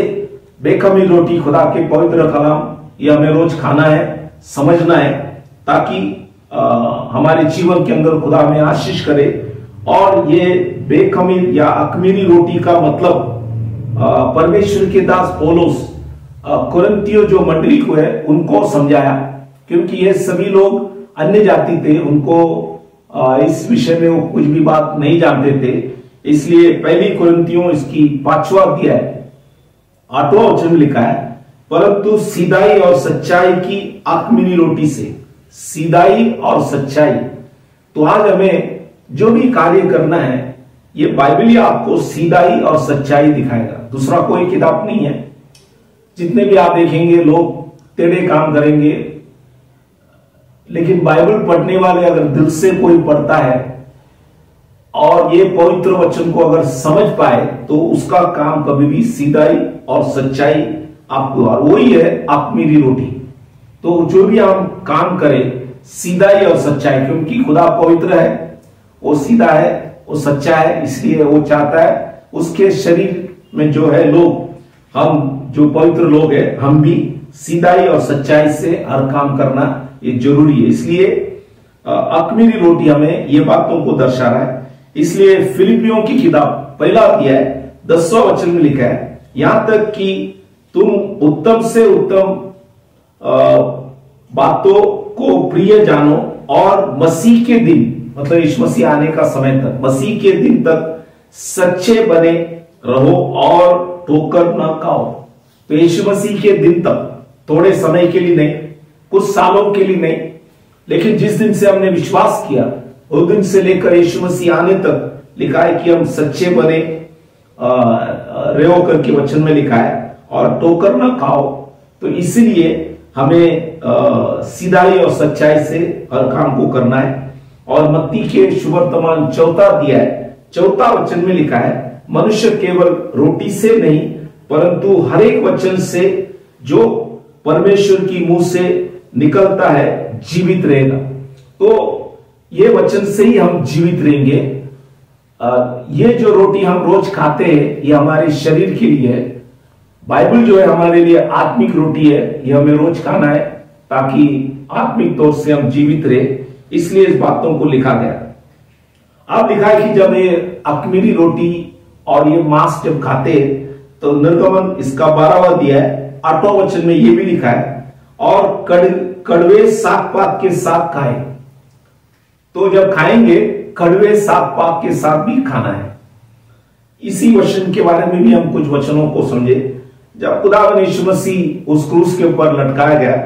बेखमीर रोटी खुदा के पवित्र कलाम ये हमें रोज खाना है, समझना है, ताकि हमारे जीवन के अंदर खुदा हमें आशीष करे। और ये बेखमीर या अख़मीरी रोटी का मतलब परमेश्वर के दास पौलुस कुरिन्थियों जो मंडली को है उनको समझाया, क्योंकि ये सभी लोग अन्य जाति थे, उनको इस विषय में वो कुछ भी बात नहीं जानते थे। इसलिए पहली कुरिन्थियों इसकी 5वां अध्याय 8वां वचन में लिखा है, परंतु सीधाई और सच्चाई की आत्मीय रोटी से, सीधाई और सच्चाई। तो आज हमें जो भी कार्य करना है ये बाइबल ही आपको सीधाई और सच्चाई दिखाएगा, दूसरा कोई किताब नहीं है। जितने भी आप देखेंगे लोग टेढ़े काम करेंगे, लेकिन बाइबल पढ़ने वाले अगर दिल से कोई पढ़ता है और ये पवित्र वचन को अगर समझ पाए तो उसका काम कभी भी सीधाई और सच्चाई आपको, और वही है आत्मीय रोटी। तो जो भी हम काम करें सीधाई और सच्चाई, क्योंकि खुदा पवित्र है, वो सीधा है, वो सच्चा है, इसलिए वो चाहता है उसके शरीर में जो है लोग, हम जो पवित्र लोग हैं, हम भी सीधाई और सच्चाई से हर काम करना ये जरूरी है। इसलिए आत्मीय रोटी हमें ये बातों को दर्शा रहा है। इसलिए फिलिपियों की किताब 1 अध्याय 10वां वचन में लिखा है, यहां तक कि तुम उत्तम से उत्तम बातों को प्रिय जानो और मसीह के दिन, मतलब यीशु मसीह आने का समय तक, मसीह के दिन तक सच्चे बने रहो और ठोकर ना खाओ। तो यीशु मसीह के दिन तक, थोड़े समय के लिए नहीं, कुछ सालों के लिए नहीं, लेकिन जिस दिन से हमने विश्वास किया उस दिन से लेकर यीशु मसीह आने तक लिखा है कि हम सच्चे बने रहो करके वचन में लिखा है, और ठोकर ना खाओ। तो इसलिए हमें सीधाई और सच्चाई से हर काम को करना है। और मत्ती के सुवर्तमान 4 अध्याय 4 वचन में लिखा है, मनुष्य केवल रोटी से नहीं परंतु हर एक वचन से जो परमेश्वर की मुंह से निकलता है जीवित रहेगा। तो ये वचन से ही हम जीवित रहेंगे। ये जो रोटी हम रोज खाते हैं ये हमारे शरीर के लिए है। बाइबल जो है हमारे लिए आत्मिक रोटी है, ये हमें रोज खाना है ताकि आत्मिक तौर से हम जीवित रहे, इसलिए इस बातों को लिखा गया। अब लिखा है कि जब ये आत्मिक रोटी और ये मांस जब खाते हैं तो निर्गमन इसका 12वां अध्याय 8वां वचन में ये भी लिखा है, और कड़वे साग पात के साथ खाए। तो जब खाएंगे कड़वे साग पात के साथ भी खाना है। इसी वचन के बारे में भी हम कुछ वचनों को समझे। जब खुदावन यीशु मसीह उस क्रूस के ऊपर लटकाया गया,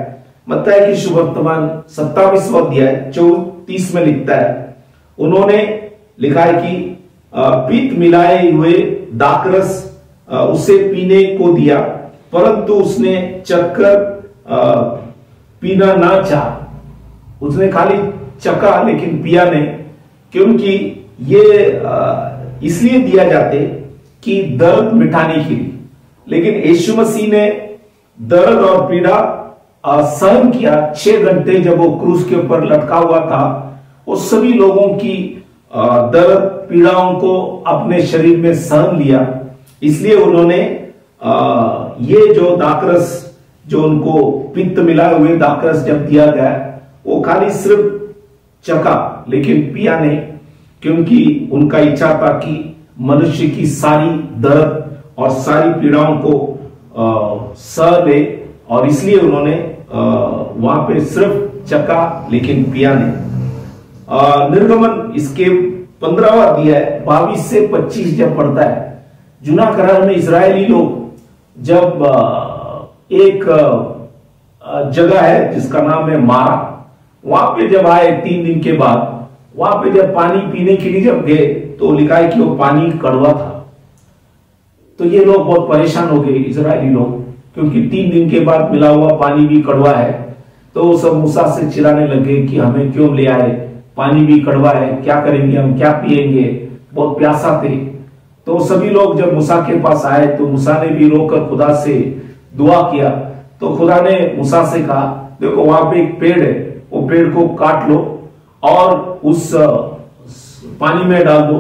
मत्ती की सुवर्तमान 27वां अध्याय 34 में लिखता है, उन्होंने लिखा है कि पीत मिलाए हुए दाखरस उसे पीने को दिया, परंतु उसने चक्कर पीना ना चाहा। उसने खाली चखा लेकिन पिया नहीं, क्योंकि ये इसलिए दिया जाते कि दर्द मिटाने के लिए। लेकिन यीशु मसीह ने दर्द और पीड़ा सहन किया। 6 घंटे जब वो क्रूस के ऊपर लटका हुआ था, वो सभी लोगों की दर्द पीड़ाओं को अपने शरीर में सहन लिया। इसलिए उन्होंने ये जो दाखरस, जो उनको पित्त मिलाए हुए दाखरस जब दिया गया, वो खाली सिर्फ चखा लेकिन पिया नहीं, क्योंकि उनका इच्छा था कि मनुष्य की सारी दर्द और सारी पीड़ाओं को सह ले, और इसलिए उन्होंने वहां पे सिर्फ चखा लेकिन पिया नहीं। निर्गमन इसके 15वां अध्याय 22 से 25 जब पढ़ता है, जुना करार में इजरायली लोग जब एक जगह है जिसका नाम है मारा, वहां पे जब आए 3 दिन के बाद, वहां पे जब पानी पीने के लिए जब गए तो लिखा है कि वो पानी कड़वा था। तो ये लोग बहुत परेशान हो गए इजरायली लोग, क्योंकि 3 दिन के बाद मिला हुआ पानी भी कड़वा है। तो वो सब मूसा से चिल्लाने लगे कि हमें क्यों ले आए, पानी भी कड़वा है, क्या करेंगे हम, क्या पिएंगे, बहुत प्यासा थे। तो सभी लोग जब मूसा के पास आए तो मूसा ने भी रोकर खुदा से दुआ किया। तो खुदा ने मूसा से कहा, देखो वहां पे एक पेड़ है, वो पेड़ को काट लो और उस पानी में डाल दो,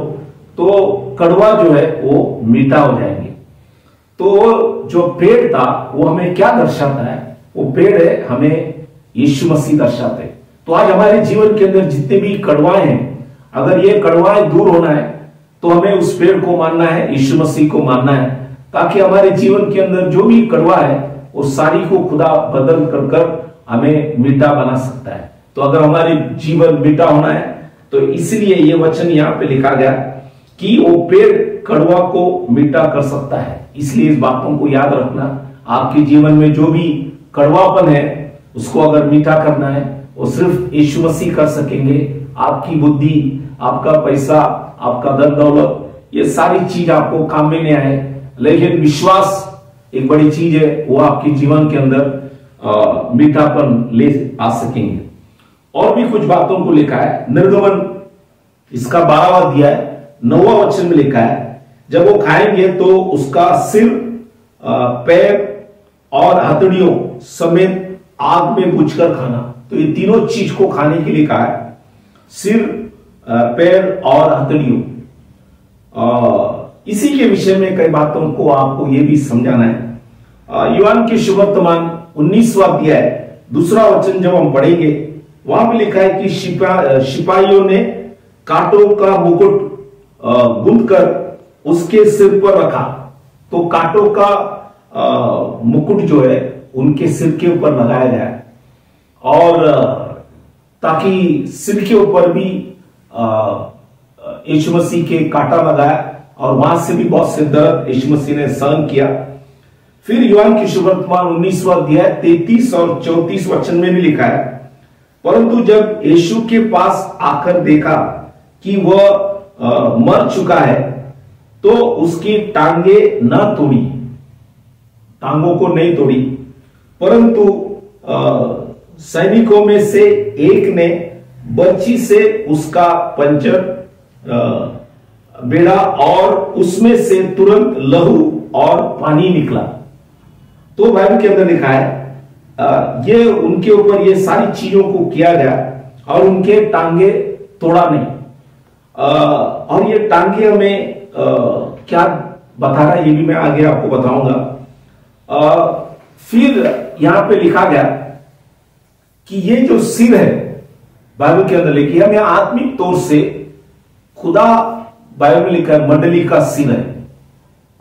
तो कड़वा जो है वो मीठा हो जाएंगे। तो जो पेड़ था वो हमें क्या दर्शाता है? वो पेड़ है हमें यीशु मसीह दर्शाते। तो आज हमारे जीवन के अंदर जितने भी कड़वाएं हैं, अगर ये कड़वाएं दूर होना है तो हमें उस पेड़ को मानना है, यीशु मसीह को मानना है, ताकि हमारे जीवन के अंदर जो भी कड़वा है वो सारी को खुदा बदल कर हमें मीठा बना सकता है। तो अगर हमारे जीवन मीठा होना है तो इसलिए ये वचन यहाँ पे लिखा गया कि वो पेड़ कड़वा को मीठा कर सकता है। इसलिए इस बातों को याद रखना, आपके जीवन में जो भी कड़वापन है उसको अगर मीठा करना है वो सिर्फ यीशु मसीह कर सकेंगे। आपकी बुद्धि, आपका पैसा, आपका धन दौलत, ये सारी चीज आपको काम में नहीं आए, लेकिन विश्वास एक बड़ी चीज है, वो आपके जीवन के अंदर मीठापन ले आ सकेंगे। और भी कुछ बातों को लिखा है। निर्गमन इसका 12वां अध्याय 9वां वचन में लिखा है, जब वो खाएंगे तो उसका सिर, पैर और हथेलियों समेत आग में भूनकर खाना। तो ये तीनों चीज को खाने के लिए कहा है, सिर, पैर और हथेलियों। इसी के विषय में कई बातों को आपको ये भी समझाना है। यूहन्न के सुवर्तमान 19वां अध्याय 2 वचन जब हम पढ़ेंगे, वहां पे लिखा है कि सिपाहियों ने कांटों का मुकुट गूंथकर उसके सिर पर रखा। तो कांटों का मुकुट जो है उनके सिर के ऊपर लगाया गया है, और ताकि सिर के ऊपर भी यीशु मसीह के कांटा लगाया, और वहां से भी बहुत से दर्द यीशु मसीह ने सहन किया। फिर यूहन्न की सुवर्तमान 19वां अध्याय 33 और 34 वचन में भी लिखा है, परंतु जब यीशु के पास आकर देखा कि वह मर चुका है तो उसकी टांगे न तोड़ी, टांगों को नहीं तोड़ी, परंतु सैनिकों में से एक ने बर्छी से उसका पंजर बेड़ा और उसमें से तुरंत लहू और पानी निकला। तो बाइबल के अंदर लिखा है ये उनके ऊपर ये सारी चीजों को किया गया और उनके टांगे तोड़ा नहीं। और ये टांगे हमें क्या बता रहा है ये भी मैं आगे आपको बताऊंगा। फिर यहां पे लिखा गया कि ये जो सिर है बाइबल के अंदर लिखी है, हमें आत्मिक तौर से खुदा, बाइबल में लिखा है मंडली का सिर है,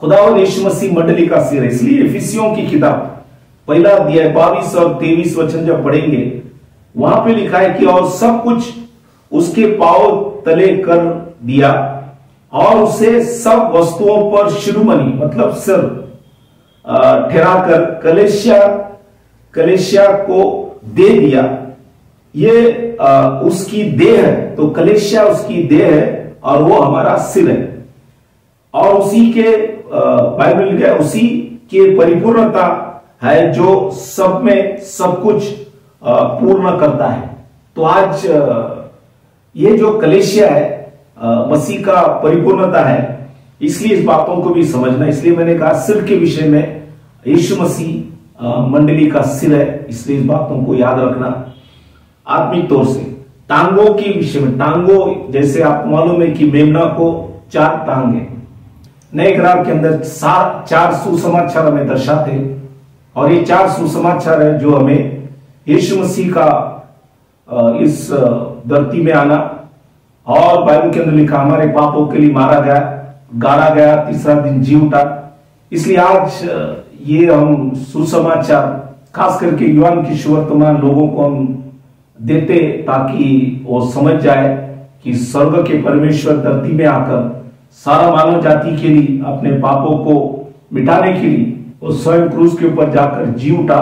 खुदा और यीशु मसीह मंडली का सिर है। इसलिए इफिसियों की किताब 1 अध्याय 22 और 23 वचन जब पढ़ेंगे, वहां पे लिखा है कि और सब कुछ उसके पांव तले कर दिया और उसे सब वस्तुओं पर शिरोमणि मतलब सिर ठहराकर कलेसिया को दे दिया। ये उसकी देह है, तो कलेसिया उसकी देह है और वो हमारा सिर है, और उसी के बाइबल के उसी के परिपूर्णता है जो सब में सब कुछ पूर्ण करता है। तो आज ये जो कलेसिया है मसीह का परिपूर्णता है, इसलिए इस बातों को भी समझना। इसलिए मैंने कहा सिर के विषय में यीशु मसीह मंडली का सिर है, इसलिए इस बातों को याद रखना आत्मिक तौर से। टांगों के विषय में, टांगों जैसे आपको मालूम है कि मेमना को 4 टांग है। नए करार के अंदर 4 सुसमाचार हमें दर्शाते, और ये 4 सुसमाचार है जो हमें यीशु मसीह का इस धरती में आना, और बाइबल के अंदर लिखा हमारे पापों के लिए मारा गया, गाड़ा गया, तीसरा दिन जी उठा। इसलिए आज ये हम सुसमाचार खास करके यूहन्न की सुवर्तमान लोगों को हम देते ताकि वो समझ जाए कि स्वर्ग के परमेश्वर धरती में आकर सारा मानव जाति के लिए अपने पापों को मिटाने के लिए वो स्वयं क्रूस के ऊपर जाकर जी उठा।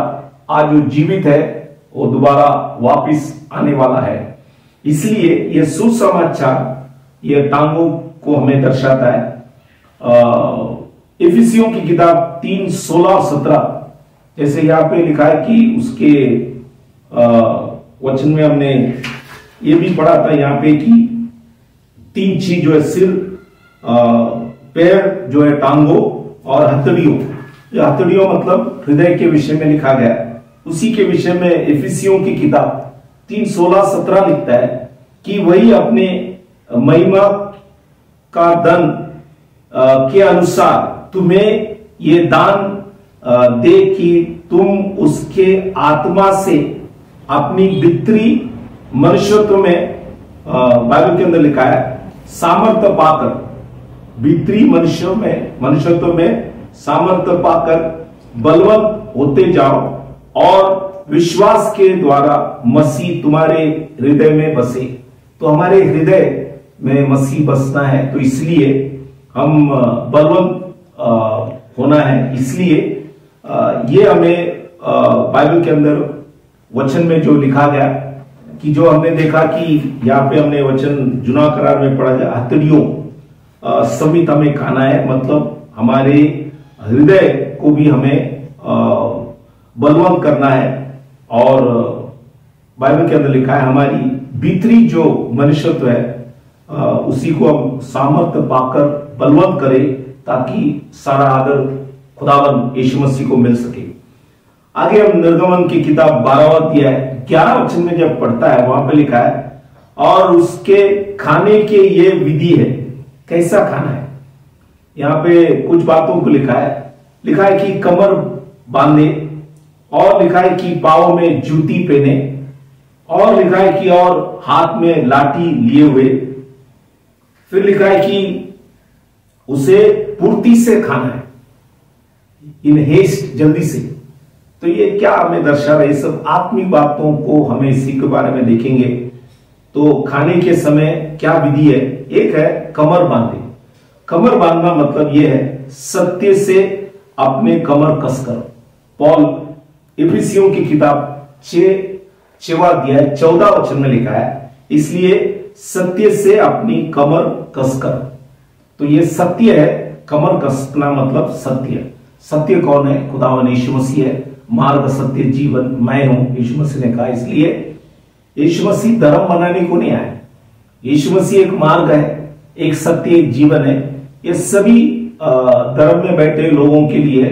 आज जो जीवित है वो दोबारा वापिस आने वाला है। इसलिए ये सुसमाचार ये टांगों को हमें दर्शाता है। इफिसियों की किताब 3, 16 और 17 जैसे यहाँ पे लिखा है कि उसके वचन में हमने ये भी पढ़ा था यहाँ पे कि 3 चीज जो है, सिर, पैर जो है टांगों और हथेलियों। हथेलियों मतलब हृदय के विषय में लिखा गया है। उसी के विषय में इफिसियों की किताब 3, 16, 17 लिखता है कि वही अपने महिमा का धन के अनुसार तुम्हें ये दान दे कि तुम उसके आत्मा से अपनी भीतरी मनुष्यत्व में, बाइबल के अंदर लिखा है, सामर्थ्य पाकर, भीतरी मनुष्यत्व में सामर्थ्य पाकर बलवंत होते जाओ और विश्वास के द्वारा मसीह तुम्हारे हृदय में बसे। तो हमारे हृदय में मसीह बसना है, तो इसलिए हम बलवंत होना है। इसलिए ये हमें बाइबल के अंदर वचन में जो लिखा गया कि जो हमने देखा कि यहाँ पे हमने वचन जुना करार में पढ़ा जाए, हथड़ियों समित हमें खाना है, मतलब हमारे हृदय को भी हमें बलवंत करना है। और बाइबल के अंदर लिखा है हमारी भीतरी जो मनुष्यत्व है उसी को हम सामर्थ्य पाकर बलवंत करें, ताकि सारा आदर खुदावन यीशु मसीह को मिल सके। आगे हम निर्गमन की किताब 12वां अध्याय 11 वचन में जब पढ़ता है, वहां पे लिखा है और उसके खाने के ये विधि है। कैसा खाना है? यहाँ पे कुछ बातों को लिखा है कि कमर बांधे, और लिखा है कि पांव में जूती पहने, और लिखा है कि और हाथ में लाठी लिए हुए। फिर लिखा है कि उसे पूर्ति से खाना है, इन हेस्ट, जल्दी से। तो ये क्या हमें दर्शा रहा है? सब आत्मिक बातों को हमें इसी के बारे में देखेंगे। तो खाने के समय क्या विधि है? एक है कमर बांधे। कमर बांधना मतलब यह है सत्य से अपने कमर कसकर। पौल इफिसियों की किताब 6वां अध्याय 14 वचन में लिखा है, इसलिए सत्य से अपनी कमर कसकर। तो ये सत्य है, कमर कसना मतलब सत्य। सत्य कौन है? खुदावन यीशु मसीह है। मार्ग, सत्य, जीवन मैं हूं, यीशु मसीह ने कहा। इसलिए यीशु मसीह धर्म बनाने को नहीं आए। यीशु मसीह एक मार्ग है, एक सत्य, एक जीवन है। ये सभी धर्म में बैठे लोगों के लिए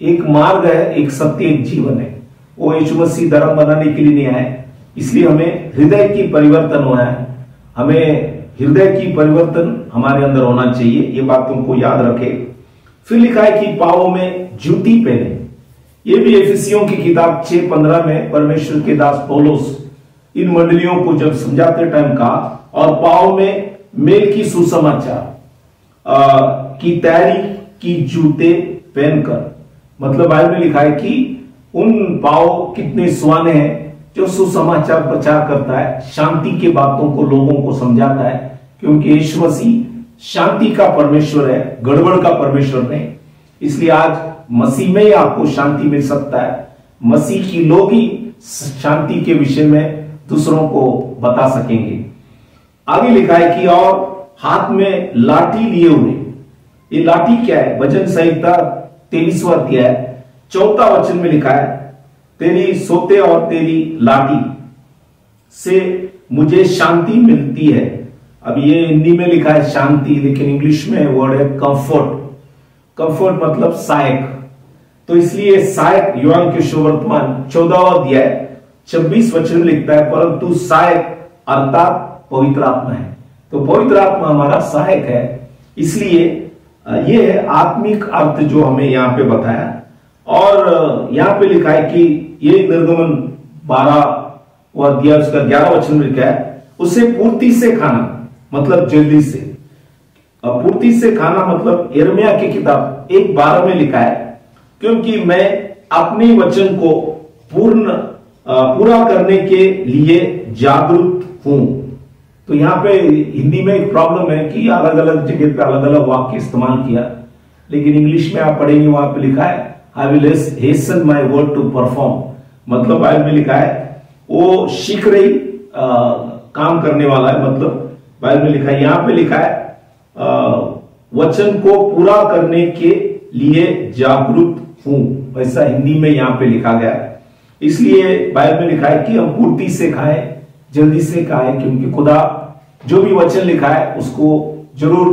एक मार्ग है, एक सत्य, एक जीवन है। वो यीशु मसीह धर्म बनाने के लिए नहीं आए। इसलिए हमें हृदय की परिवर्तन होना है। हमें हृदय की परिवर्तन हमारे अंदर होना चाहिए, ये बातों को याद रखें। फिर लिखा है कि पांवों में जूती पहने। ये भी इफिसियों की किताब 6:15 में परमेश्वर के दास पौलुस इन मंडलियों को जब समझाते टाइम कहा, और पांव में मेल की सुसमाचार की तैयारी की जूते पहनकर। मतलब बाइबल में लिखा है कि उन पांव कितने सुहाने हैं जो सुसमाचार प्रचार करता है, शांति के बातों को लोगों को समझाता है, क्योंकि यीशु मसीह शांति का परमेश्वर है, गड़बड़ का परमेश्वर नहीं। इसलिए आज मसीह में ही आपको शांति मिल सकता है। मसीह की लोग ही शांति के विषय में दूसरों को बता सकेंगे। आगे लिखा है कि और हाथ में लाठी लिए हुए। ये लाठी क्या है? भजन संहिता 23वां अध्याय 4 वचन में लिखा है, तेरी सोते और तेरी लाठी से मुझे शांति मिलती है। अब ये हिंदी में लिखा है शांति, लेकिन इंग्लिश में वर्ड है कंफर्ट। कंफर्ट मतलब सहायक। तो इसलिए सहायक यूहान के सुवर्तमान 14वां अध्याय 26 वचन में लिखता है, परंतु सहायक अर्थात पवित्र आत्मा है। तो पवित्र आत्मा हमारा सहायक है। इसलिए ये है आत्मिक अर्थ जो हमें यहाँ पे बताया। और यहाँ पे लिखा है कि ये निर्गमन 12वां अध्याय उसका 11 वचन में लिखा है, उसे पूर्ति से खाना मतलब जल्दी से। पूर्ति से खाना मतलब यिर्मयाह की किताब 1:12 में लिखा है, क्योंकि मैं अपने वचन को पूरा करने के लिए जागरूक हूं। तो यहाँ पे हिंदी में एक प्रॉब्लम है कि अलग अलग जगह पे अलग अलग वाक्य इस्तेमाल किया, लेकिन इंग्लिश में आप पढ़ेंगे वहां पे लिखा है I will hasten my word to perform. मतलब बाइबल में लिखा है वो शीघ्र ही काम करने वाला है। मतलब बाइबल में लिखा है, यहाँ पे लिखा है वचन को पूरा करने के लिए जागरूक हूं, वैसा हिंदी में यहाँ पे लिखा गया है। इसलिए बाइबल में लिखा है कि हम पूर्ति से खाएं, जल्दी से खाएं, क्योंकि खुदा जो भी वचन लिखा है उसको जरूर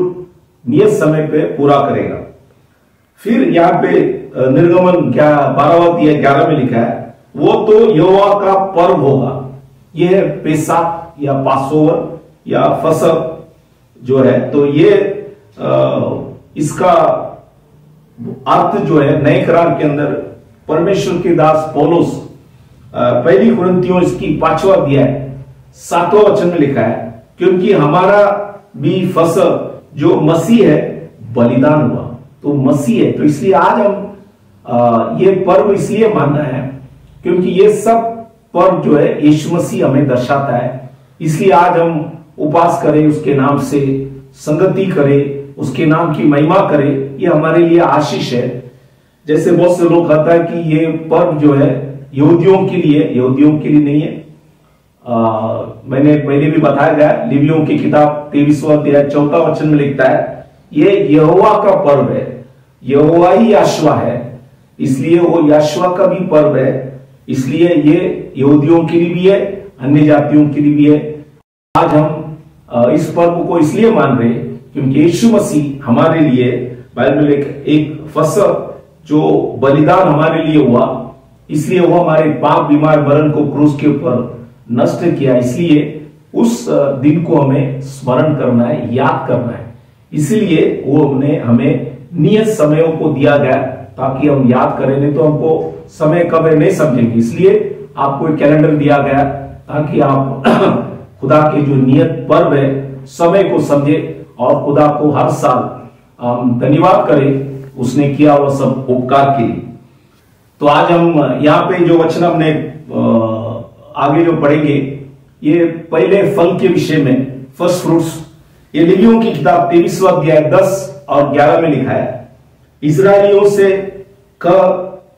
नियत समय पे पूरा करेगा। फिर यहाँ पे निर्गमन 12वां अध्याय 11 में लिखा है, वो तो यहोवा का पर्व होगा। यह है पेसाक या पासओवर या फसह जो है। तो ये इसका अर्थ जो है नए करार के अंदर परमेश्वर के दास पौलुस पहली कुरिन्थियों इसकी 5वां अध्याय 7वां वचन में लिखा है, क्योंकि हमारा भी फसह जो मसीह है बलिदान हुआ। तो मसीह है, तो इसलिए आज हम ये पर्व इसलिए मानना है क्योंकि ये सब पर्व जो है यीशु मसीह हमें दर्शाता है। इसलिए आज हम उपवास करें, उसके नाम से संगति करें, उसके नाम की महिमा करें, ये हमारे लिए आशीष है। जैसे बहुत से लोग कहता है कि ये पर्व जो है यहूदियों के लिए नहीं है। मैंने पहले भी बताया गया, लेवियों की किताब 23वां अध्याय 4 वचन में लिखता है ये यहोवा का पर्व है, यहोवा ही याशवा है, इसलिए वो याशवा का भी पर्व है। इसलिए ये यहूदियों के लिए भी है, अन्य जातियों के लिए भी है। आज हम इस पर्व को इसलिए मान रहे क्योंकि यीशु मसीह हमारे लिए बाइबल एक फसह जो बलिदान हमारे लिए हुआ, इसलिए वो हमारे पाप बीमार मरण को क्रूस के ऊपर नष्ट किया। इसलिए उस दिन को हमें स्मरण करना है, याद करना है। इसलिए वो हमें नियत समयों को दिया गया ताकि हम याद करें, नहीं तो हमको समय कब है नहीं समझेंगे। इसलिए आपको एक कैलेंडर दिया गया ताकि आप खुदा के जो नियत पर्व है समय को समझे और खुदा को हर साल धन्यवाद करें उसने किया वह सब उपकार के लिए। तो आज हम यहाँ पे जो वचन हमने आगे जो पढ़ेंगे ये पहले फल के विषय में, फर्स्ट फ्रूट्स। ये लेवियों की किताब 23वां अध्याय 10 और 11 में लिखा है, इस्राएलियों से कह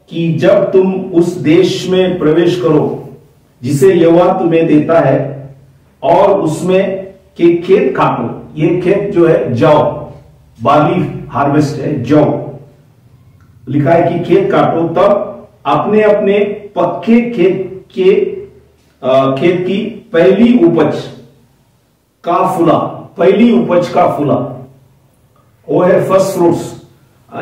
कि जब तुम उस देश में प्रवेश करो जिसे यहोवा तुम्हें देता है और उसमें के खेत काटो। ये खेत जो है जौ, बार्ली हार्वेस्ट है, जौ लिखा है कि खेत काटो, तब अपने अपने पक्के खेत की पहली उपज का फूला वो है फर्स्ट फ्रूट्स,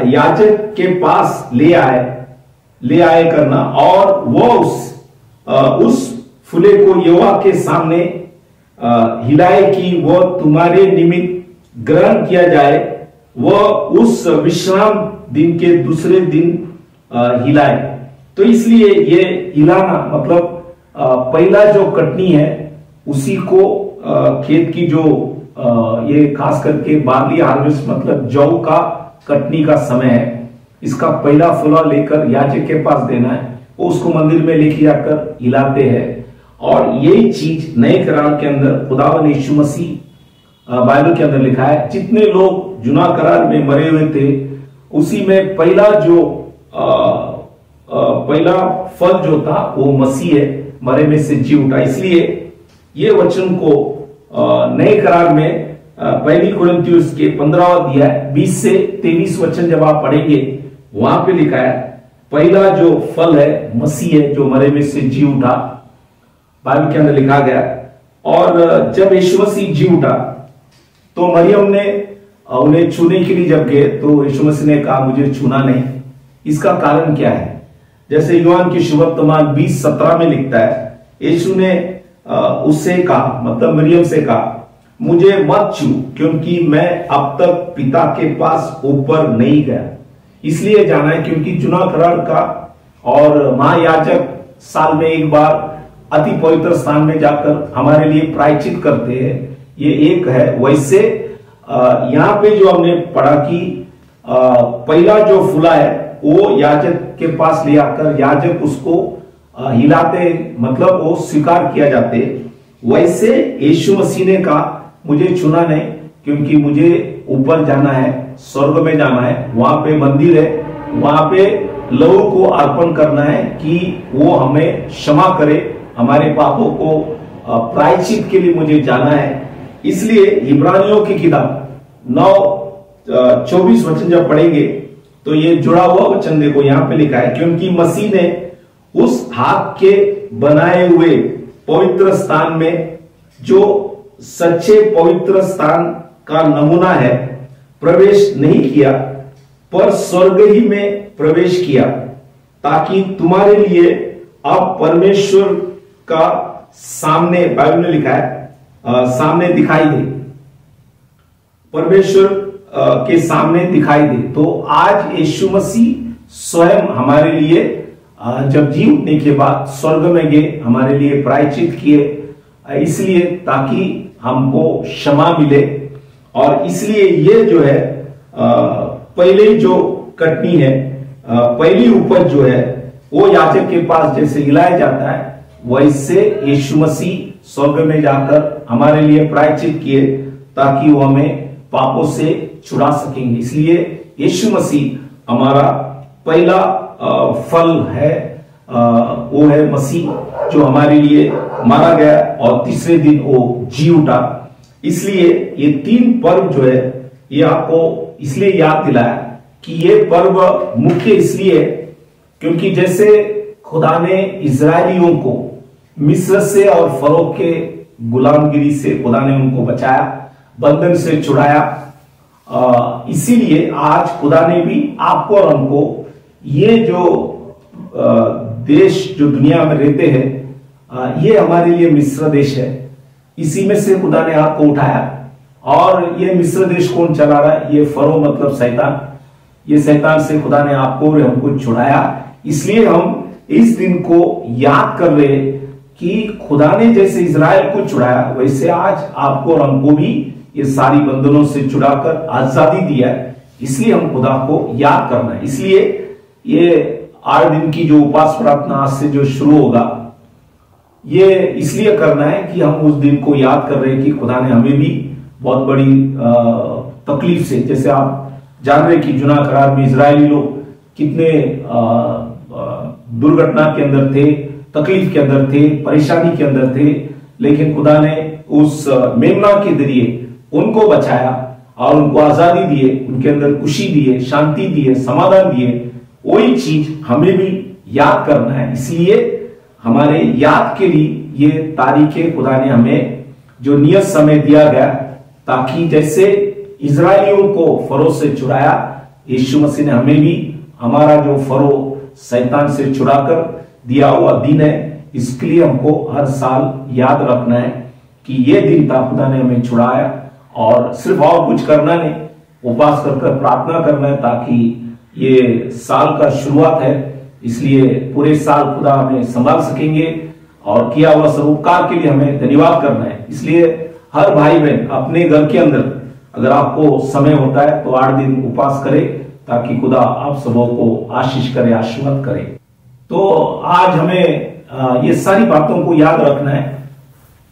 याजक के पास ले आए करना, और वो उस फूले को यहोवा के सामने हिलाए कि वो तुम्हारे निमित्त ग्रहण किया जाए। वह उस विश्राम दिन के दूसरे दिन हिलाए। तो इसलिए ये हिलाना मतलब पहला जो कटनी है उसी को खेत की जो ये खास करके बार्ली हार्वेस्ट मतलब जौ का कटनी का समय है, इसका पहला फूला लेकर याजक के पास देना है, वो उसको मंदिर में लेके जाकर हिलाते हैं। और यही चीज नए करार के अंदर खुदावन यीशु मसीह बाइबल के अंदर लिखा है, जितने लोग जुना करार में मरे हुए थे उसी में पहला जो पहला फल जो था वो मसीह है, मरे में से जी उठा। इसलिए ये वचन को नए करार में पहली कुरिन्थियों के 15वां अध्याय 20 से 23 वचन जब आप पढ़ेंगे वहां पे लिखा है पहला जो फल है मसीह है जो मरे में से जी उठा, बाइबल के अंदर लिखा गया। और जब यीशु मसीह जी उठा तो मरियम ने उन्हें छूने के लिए जब गए तो यीशु मसीह ने कहा मुझे छूना नहीं। इसका कारण क्या है? जैसे यूहन्ना की सुवर्तमान 20:17 में लिखता है, यीशु ने उससे कहा मतलब मरियम से कहा मुझे मत छू क्योंकि मैं अब तक पिता के पास ऊपर नहीं गया। इसलिए जाना है क्योंकि जुना करार का और महायाजक साल में एक बार अति पवित्र स्थान में जाकर हमारे लिए प्रायश्चित करते हैं, ये एक है। वैसे यहाँ पे जो हमने पढ़ा कि पहला जो फूला है वो याजक के पास ले आकर याजक उसको हिलाते मतलब वो स्वीकार किया जाते। वैसे यीशु मसीह ने कहा मुझे छूना नहीं क्योंकि मुझे ऊपर जाना है, स्वर्ग में जाना है, वहां पे मंदिर है, वहां पे लहू को अर्पण करना है कि वो हमें क्षमा करे, हमारे पापों को प्रायश्चित के लिए मुझे जाना है। इसलिए इब्रानियों की किताब 9:24 वचन जब पढ़ेंगे तो ये जुड़ा हुआ वचन देखो यहाँ पे लिखा है, क्योंकि मसीह ने उस हाथ के बनाए हुए पवित्र स्थान में जो सच्चे पवित्र स्थान का नमूना है प्रवेश नहीं किया पर स्वर्ग ही में प्रवेश किया ताकि तुम्हारे लिए अब परमेश्वर का सामने, बाइबल में लिखा है सामने दिखाई दे, परमेश्वर के सामने दिखाई दे। तो आज यीशु मसीह स्वयं हमारे लिए जब जी उठने के बाद स्वर्ग में गए, हमारे लिए प्रायश्चित किए, इसलिए ताकि हमको क्षमा मिले। और इसलिए ये जो है पहले जो कटनी है पहली उपज जो है वो याजक के पास जैसे हिलाया जाता है, वैसे यीशु मसीह स्वर्ग में जाकर हमारे लिए प्रायश्चित किए ताकि वो हमें पापों से छुड़ा सकेंगे। इसलिए यीशु मसीह हमारा पहला फल है, वो है मसीह जो हमारे लिए मारा गया और तीसरे दिन वो जी उठा। इसलिए ये 3 पर्व जो है ये आपको इसलिए याद दिलाया कि ये पर्व मुख्य इसलिए क्योंकि जैसे खुदा ने इजरायलियों को मिस्र से और फरो के गुलामगिरी से खुदा ने उनको बचाया, बंधन से छुड़ाया, इसीलिए आज खुदा ने भी आपको और हमको ये जो देश जो दुनिया में रहते हैं ये हमारे लिए मिस्र देश है, इसी में से खुदा ने आपको उठाया। और ये मिस्र देश कौन चला रहा है? ये फरो मतलब शैतान। ये शैतान से खुदा ने आपको और हमको छुड़ाया। इसलिए हम इस दिन को याद कर रहे हैं कि खुदा ने जैसे इजराइल को छुड़ाया वैसे आज आपको और हमको भी ये सारी बंधनों से छुड़ाकर आजादी दिया है। इसलिए हम खुदा को याद करना है। इसलिए ये 8 दिन की जो उपास प्रार्थना आज से जो शुरू होगा ये इसलिए करना है कि हम उस दिन को याद कर रहे हैं कि खुदा ने हमें भी बहुत बड़ी तकलीफ से, जैसे आप जान रहे कि जुना करार में इजरायली लोग कितने दुर्घटना के अंदर थे, तकलीफ के अंदर थे, परेशानी के अंदर थे, लेकिन खुदा ने उस मेमना के जरिए उनको बचाया और उनको आजादी दिए, उनके अंदर खुशी दिए, शांति दिए, समाधान दिए। वही चीज हमें भी याद करना है। इसलिए हमारे याद के लिए ये तारीखें खुदा ने हमें जो नियत समय दिया गया ताकि जैसे इजरायलियों को फरो से छुड़ाया, यीशु मसीह ने हमें भी हमारा जो फरो शैतान से छुड़ाकर दिया हुआ दिन है, इसके लिए हमको हर साल याद रखना है कि ये दिन था खुदा ने हमें छुड़ाया। और सिर्फ और कुछ करना नहीं, उपवास कर प्रार्थना करना है ताकि ये साल का शुरुआत है, इसलिए पूरे साल खुदा हमें संभाल सकेंगे और किया हुआ सरोपकार के लिए हमें धन्यवाद करना है। इसलिए हर भाई बहन अपने घर के अंदर अगर आपको समय होता है तो 8 दिन उपवास करे ताकि खुदा आप सबों को आशीष करे, आशीर्वाद करे। तो आज हमें ये सारी बातों को याद रखना है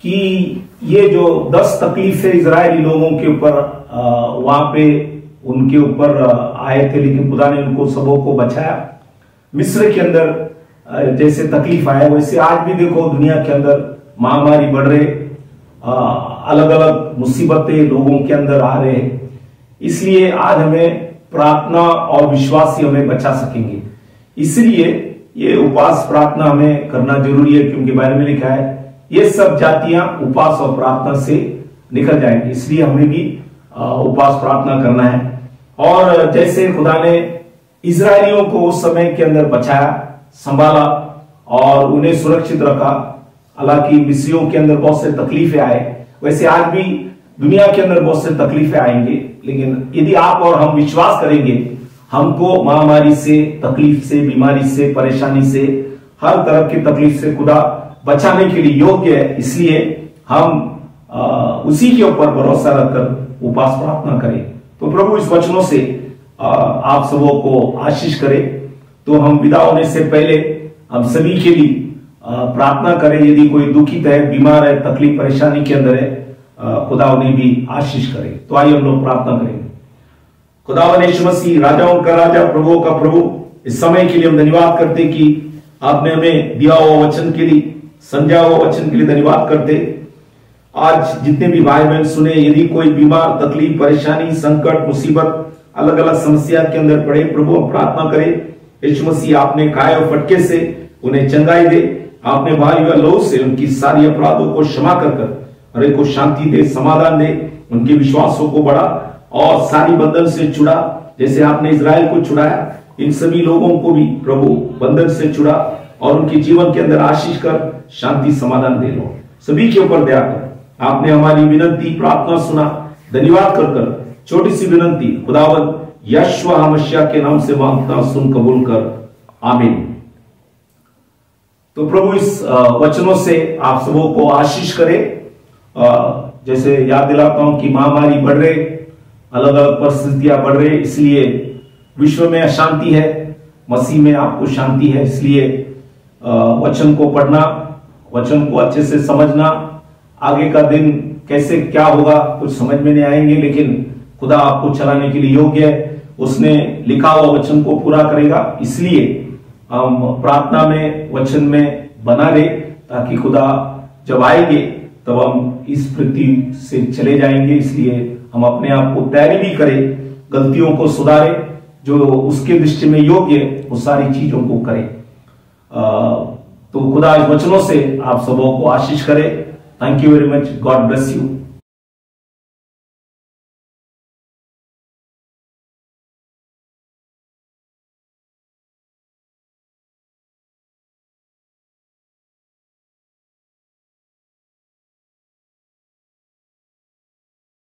कि ये जो 10 तकलीफें इजरायली लोगों के ऊपर वहां पे उनके ऊपर आए थे, लेकिन खुदा ने उनको सबों को बचाया। मिस्र के अंदर जैसे तकलीफ आया वैसे आज भी देखो दुनिया के अंदर महामारी बढ़ रहे, अलग अलग मुसीबतें लोगों के अंदर आ रहे हैं। इसलिए आज हमें प्रार्थना और विश्वास ही हमें बचा सकेंगे। इसलिए ये उपवास प्रार्थना हमें करना जरूरी है क्योंकि बाइबल में लिखा है ये सब जातियां उपवास और प्रार्थना से निकल जाएंगी। इसलिए हमें भी उपवास प्रार्थना करना है। और जैसे खुदा ने इजरायलियों को उस समय के अंदर बचाया, संभाला और उन्हें सुरक्षित रखा, हालांकि मिस्रियों के अंदर बहुत से तकलीफें आए, वैसे आज भी दुनिया के अंदर बहुत से तकलीफें आएंगे, लेकिन यदि आप और हम विश्वास करेंगे हमको महामारी से, तकलीफ से, बीमारी से, परेशानी से, हर तरह की तकलीफ से खुदा बचाने के लिए योग्य है। इसलिए हम उसी के ऊपर भरोसा रखकर उपवास प्रार्थना करें। तो प्रभु इस वचनों से आप सबों को आशीष करे। तो हम विदा होने से पहले हम सभी के लिए प्रार्थना करें। यदि कोई दुखित है, बीमार है, तकलीफ परेशानी के अंदर है, खुदा उन्हें भी आशीष करे। तो आइए हम लोग प्रार्थना करेंगे। खुदावन यीशु मसीह, राजाओं का राजा, प्रभुओं का प्रभु, इस समय के लिए हम धन्यवाद करते कि आपने हमें दिया हुआ वचन के लिए, समझा हुआ वचन के लिए धन्यवाद करते। आज जितने भी भाई बहन सुने, यदि कोई बीमार, तकलीफ, परेशानी, संकट, मुसीबत, अलग अलग समस्या के अंदर पड़े, प्रभु हम प्रार्थना करें यीशु मसीह आपने खाए और फटके से उन्हें चंगाई दे, आपने भाई हुआ लहू से उनकी सारी अपराधों को क्षमा कर हर एक को शांति दे, समाधान दे, उनके विश्वासों को बढ़ा और सारी बंधन से छुड़ा। जैसे आपने इजराइल को छुड़ाया, इन सभी लोगों को भी प्रभु बंधन से छुड़ा और उनके जीवन के अंदर आशीष कर, शांति समाधान दे लो। सभी के ऊपर दया कर। आपने हमारी विनती प्रार्थना सुना, धन्यवाद कर छोटी सी विनती खुदावन यशवा मसीह के नाम से मांगता, सुन कबूल कर, आमीन। तो प्रभु इस वचनों से आप सबों को आशीष करे। जैसे याद दिलाता हूं कि महामारी बढ़ रहे, अलग अलग परिस्थितियां बढ़ रही, इसलिए विश्व में अशांति है, मसीह में आपको शांति है। इसलिए वचन को पढ़ना, वचन को अच्छे से समझना, आगे का दिन कैसे क्या होगा कुछ समझ में नहीं आएंगे, लेकिन खुदा आपको चलाने के लिए योग्य है। उसने लिखा हुआ वचन को पूरा करेगा। इसलिए हम प्रार्थना में, वचन में बना रहे, ताकि खुदा जब आएंगे तब हम इस पृथ्वी से चले जाएंगे। इसलिए हम अपने आप को तैयारी भी करें, गलतियों को सुधारें, जो उसके दृष्टि में योग्य वो सारी चीजों को करें। तो खुदा इस वचनों से आप सबों को आशीष करे। Thank you very much. God bless you.